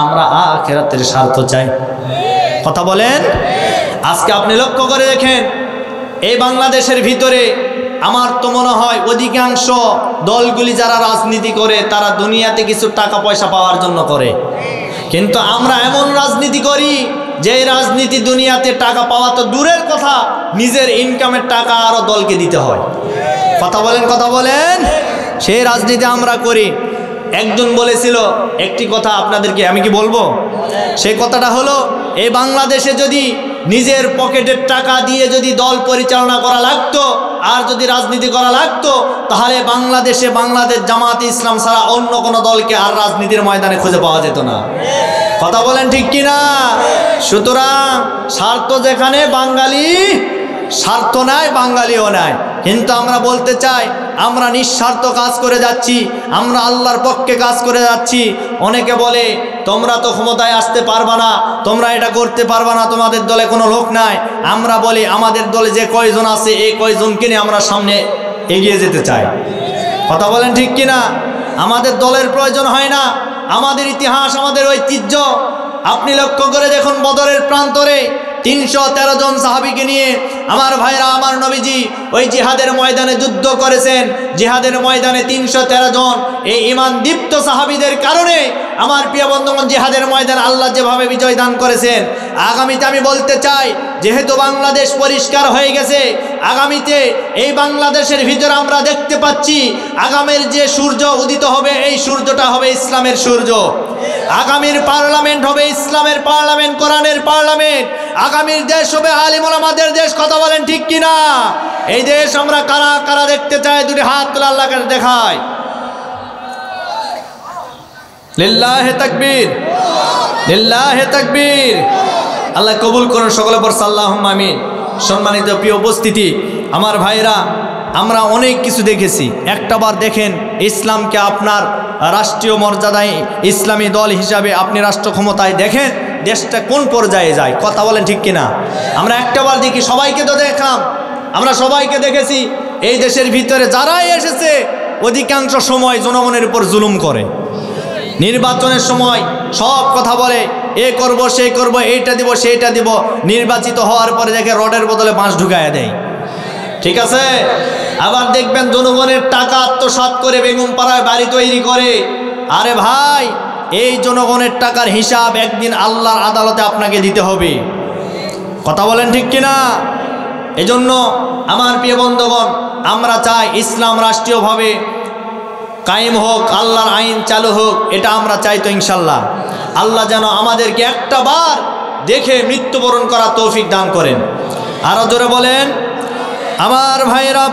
আমরা আখিরাতের স্বার্থ চাই। কথা বলেন। আজকে আপনি লক্ষ্য করে দেখেন, এই বাংলাদেশের ভিতরে আমার তো মনে হয় অধিকাংশ দলগুলি যারা রাজনীতি করে তারা দুনিয়াতে কিছু টাকা পয়সা পাওয়ার জন্য করে, কিন্তু আমরা এমন রাজনীতি করি যে রাজনীতি দুনিয়াতে টাকা পাওয়া তো দূরের কথা, নিজের ইনকামের টাকা আরো দলকে দিতে হয়। কথা বলেন, কথা বলেন। সেই রাজনীতি আমরা করি। একজন বলেছিল একটি কথা আপনাদেরকে, আমি কি বলবো? সেই কথাটা হলো, এই বাংলাদেশে যদি নিজের পকেটের টাকা দিয়ে যদি দল পরিচালনা করা লাগতো আর যদি রাজনীতি করা লাগতো, তাহলে বাংলাদেশ জামাতে ইসলাম ছাড়া অন্য কোনো দলকে আর রাজনীতির ময়দানে খুঁজে পাওয়া যেত না। কথা বলেন ঠিক কিনা? সুতরাং স্বার্থ যেখানে, বাঙালি স্বার্থ নাই, বাঙালিও নাই। কিন্তু আমরা বলতে চাই আমরা নিঃস্বার্থ কাজ করে যাচ্ছি, আমরা আল্লাহর পক্ষে কাজ করে যাচ্ছি। অনেকে বলে তোমরা তো ক্ষমতায় আসতে পারবা না, তোমরা এটা করতে পারবা না, তোমাদের দলে কোনো লোক নাই। আমরা বলি আমাদের দলে যে কয়জন আছে এই কয়জনকে নিয়ে আমরা সামনে এগিয়ে যেতে চাই। কথা বলেন ঠিক কিনা? আমাদের দলের প্রয়োজন হয় না, আমাদের ইতিহাস, আমাদের ঐতিহ্য। আপনি লক্ষ্য করে দেখুন, বদরের প্রান্তরে 313 জন সাহাবীকে নিয়ে আমার ভাইরা, আমার নবীজি ওই জিহাদের ময়দানে যুদ্ধ করেছেন। জিহাদের ময়দানে 313 জন এই ঈমান দীপ্ত সাহাবীদের কারণে আমার প্রিয় বন্ধুগণ জিহাদের ময়দানে আল্লাহ যেভাবে বিজয় দান করেছেন। আগামীতে আমি বলতে চাই, যেহেতু বাংলাদেশ পরিষ্কার হয়ে গেছে, আগামীতে এই বাংলাদেশের ভিতরে আমরা দেখতে পাচ্ছি আগামীর যে সূর্য উদিত হবে, এই সূর্যটা হবে ইসলামের সূর্য। আগামীর পার্লামেন্ট হবে ইসলামের পার্লামেন্ট, কোরআনের পার্লামেন্ট। আগামীর দেশ হবে আলিম ওলামাদের দেশ। কথা বলেন ঠিক কিনা? এই দেশ আমরা কারা কারা দেখতে চাই? দুটি হাত তুলে আল্লাহকে দেখায়। লিল্লাহে তাকবীর, লিল্লাহে তাকবীর। আল্লাহ কবুল করুন সকলে পর আল্লাহুম্মা আমিন। সম্মানিত প্রিয় উপস্থিতি, আমার ভাইরা, আমরা অনেক কিছু দেখেছি। একটাবার দেখেন ইসলামকে আপনার রাষ্ট্রীয় মর্যাদায় ইসলামী দল হিসাবে আপনি রাষ্ট্র ক্ষমতায় দেখেন দেশটা কোন পর্যায়ে যায়। কথা বলেন ঠিক কিনা? আমরা একটাবার দেখি, সবাইকে তো দেখলাম, আমরা সবাইকে দেখেছি এই দেশের ভিতরে যারাই এসেছে অধিকাংশ সময় জনগণের উপর জুলুম করে। নির্বাচনের সময় সব কথা বলে, এ করব, সে করব, এইটা দিব, সেইটা দিব। নির্বাচিত হওয়ার পরে দেখে রডের বদলে বাঁশ ঢুকাইয়া দেয়। ঠিক আছে? আবার দেখবেন জনগণের টাকা আত্মসাৎ করে বেগম পাড়ায় বাড়ি তৈরি করে। আরে ভাই, এই জনগণের টাকার হিসাব একদিন আল্লাহর আদালতে আপনাকে দিতে হবে। কথা বলেন ঠিক কিনা? এজন্য আমার প্রিয় বন্ধুগণ, আমরা চাই ইসলাম রাষ্ট্রীয়ভাবে কায়েম হোক, আল্লাহর আইন চালু হোক, এটা আমরা চাই তো ইনশাল্লাহ। আল্লাহ যেন আমাদেরকে একটা বার দেখে মৃত্যুবরণ করার তৌফিক দান করেন। আরো জোরে বলেন। আমার ভাইরা,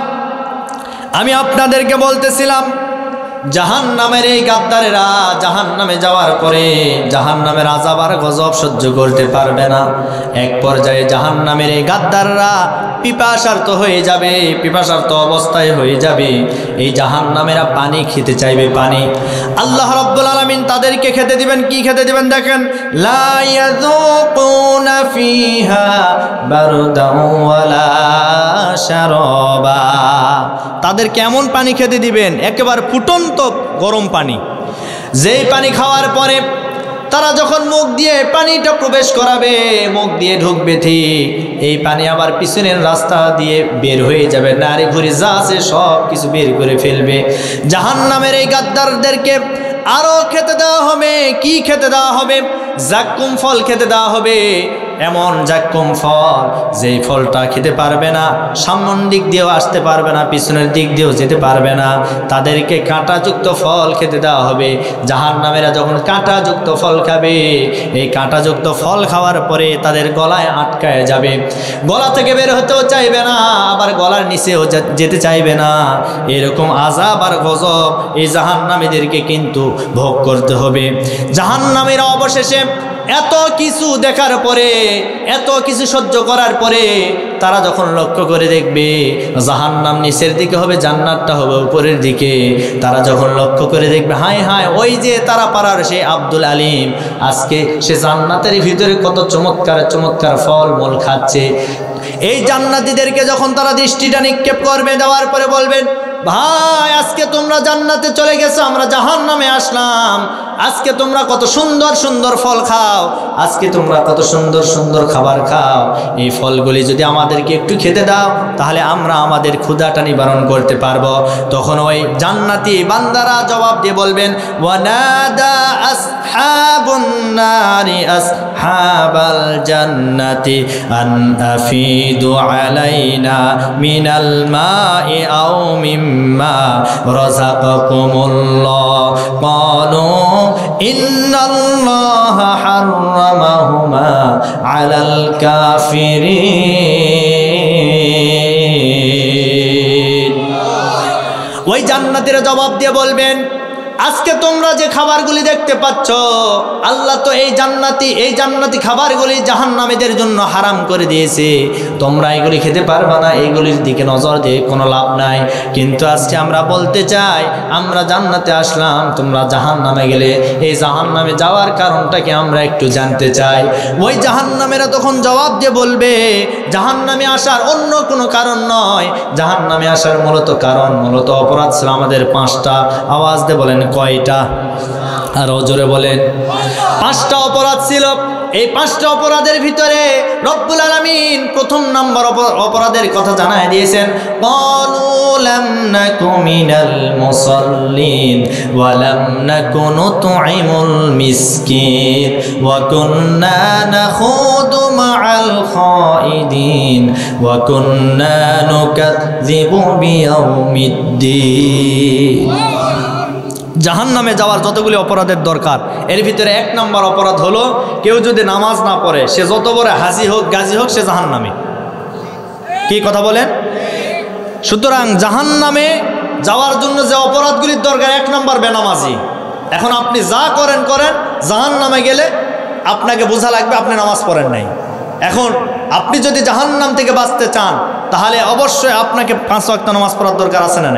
আমি আপনাদেরকে বলতেছিলাম জাহান্নামের এই গাদ্দারেরা জাহান্নামে যাওয়ার পরে জাহান্নামের আযাব আর গজব সহ্য করতে পারবে না। এক পর্যায়ে জাহান্নামের এই গাদ্দাররা পিপাসার্ত হয়ে যাবে, পিপাসার্ত অবস্থায় হয়ে যাবে। এই জাহান্নামেরা পানি খেতে চাইবে, পানি। আল্লাহ রাব্বুল আলামিন তাদেরকে খেতে দিবেন। কি খেতে দিবেন? দেখেন, লা ইয়াযুকুনা ফিহা বারদান ওয়ালা শারাবা। তাদের কেমন পানি খেতে দিবেন? একেবারে ফুটন্ত গরম পানি। যেই পানি খাওয়ার পরে তারা যখন মুখ দিয়ে পানিটা প্রবেশ করাবে, মুখ দিয়ে ঢুকবে, ঠিক এই পানি আবার পিছনের রাস্তা দিয়ে বের হয়ে যাবে। নারী ঘুরি যা আছে সব কিছু বের করে ফেলবে। জাহান্নামের এই গাদ্দারদেরকে আরো খেতে দেওয়া হবে। কি খেতে দেওয়া হবে? জাক্কুম ফল খেতে দেওয়া হবে। এমন যাক্কুম ফল, যেই ফলটা খেতে পারবে না, সামনের দিক দিয়েও আসতে পারবে না, পিছনের দিক দিয়েও যেতে পারবে না, তাদেরকে কাঁটাযুক্ত ফল খেতে দেওয়া হবে। জাহান্নামীরা যখন কাঁটাযুক্ত ফল খাবে, এই কাঁটাযুক্ত ফল খাওয়ার পরে তাদের গলায় আটকায় যাবে, গলা থেকে বের হতেও চাইবে না, আবার গলার নিচেও যেতে চাইবে না। এরকম আযাব আর গজব এই জাহান্নামীদেরকে কিন্তু ভোগ করতে হবে। জাহান্নামীরা অবশেষে এত কিছু দেখার পরে, এত কিছু সহ্য করার পরে তারা যখন লক্ষ্য করে দেখবে জাহান্নাম নিচের দিকে হবে, জান্নাতটা হবে উপরের দিকে, তারা যখন লক্ষ্য করে দেখবে হায় হায় ওই যে তারা পাড়ার সেই আব্দুল আলিম আজকে সে জান্নাতের ভিতরে কত চমৎকার চমৎকার ফল মূল খাচ্ছে। এই জান্নাতীদেরকে যখন তারা দৃষ্টিটা নিক্ষেপ করবে, দেওয়ার পরে বলবেন ভাই আজকে তোমরা জান্নাতে চলে গেছো, আমরা জাহান্নামে আসলাম, আজকে তোমরা কত সুন্দর সুন্দর ফল খাও, আজকে তোমরা কত সুন্দর সুন্দর খাবার খাও, এই ফলগুলি যদি আমাদেরকে একটু খেতে দাও তাহলে আমরা আমাদের ক্ষুধাটা নিবারণ করতে পারবো। তখন ওই জান্নাতি বান্দারা জবাব দিয়ে বলবেন ওয়ানাদা আসহাবুন নারি আসহাবাল জান্নাতি আন আফিদু আলাইনা মিনাল মাই আও মিম্মা রাযাকাকুমুল্লাহ ক্বালু ইন্নাল্লাহা হাররামাহুমা আলাল কাফিরিন। ওই জান্নাতীরা জবাব দিয়ে বলবেন আজকে তোমরা যে খাবারগুলি দেখতে পাচ্ছ, আল্লাহ তো এই জান্নাতি খাবারগুলি জাহান্নামীদের জন্য হারাম করে দিয়েছে, তোমরা এগুলি খেতে পারবে না, এইগুলির দিকে নজর দিয়ে কোনো লাভ নাই। কিন্তু আজকে আমরা বলতে চাই আমরা জান্নাতে আসলাম, তোমরা জাহান্নামে গেলে, এই জাহান্নামে যাওয়ার কারণটা কি আমরা একটু জানতে চাই। ওই জাহান্নামেরা তখন জবাব দিয়ে বলবে জাহান্নামে আসার অন্য কোনো কারণ নয়, জাহান্নামে আসার মূলত অপরাধ ছিল আমাদের 5টা। আওয়াজ দিয়ে বলেন কয়টা? আরো জোরে বলেন। 5টা অপরাধ ছিল। এই 5টা অপরাধের ভিতরে রব্বুল আলামিন প্রথম নাম্বার অপরাধের কথা জানায় দিয়েছেন, ক্বালু লাম নাকু মিনাল মুসাল্লিন ওয়া লাম নাকু নুতঈমুল মিসকিন ওয়া কুন্না নাখুদু মাআল খাইদিন ওয়া কুন্না নুকাযযিবু বিয়াউমিদ্দিন। জাহান্নামে যাওয়ার যতগুলি অপরাধের দরকার, এর ভিতরে 1 নম্বর অপরাধ হলো কেউ যদি নামাজ না পড়ে, সে যত বড় হাজি হোক গাজী হোক, সে জাহান্নামী। কি কথা বলেন? সুতরাং জাহান্নামে যাওয়ার জন্য যে অপরাধগুলির দরকার, 1 নম্বর বেনামাজি। এখন আপনি যা করেন, জাহান্নামে গেলে আপনাকে বোঝা লাগবে আপনি নামাজ পড়েন নাই। এখন আপনি যদি জাহান্নাম থেকে বাঁচতে চান তাহলে অবশ্যই আপনাকে 5 ওয়াক্ত নামাজ পড়ার দরকার আছে না?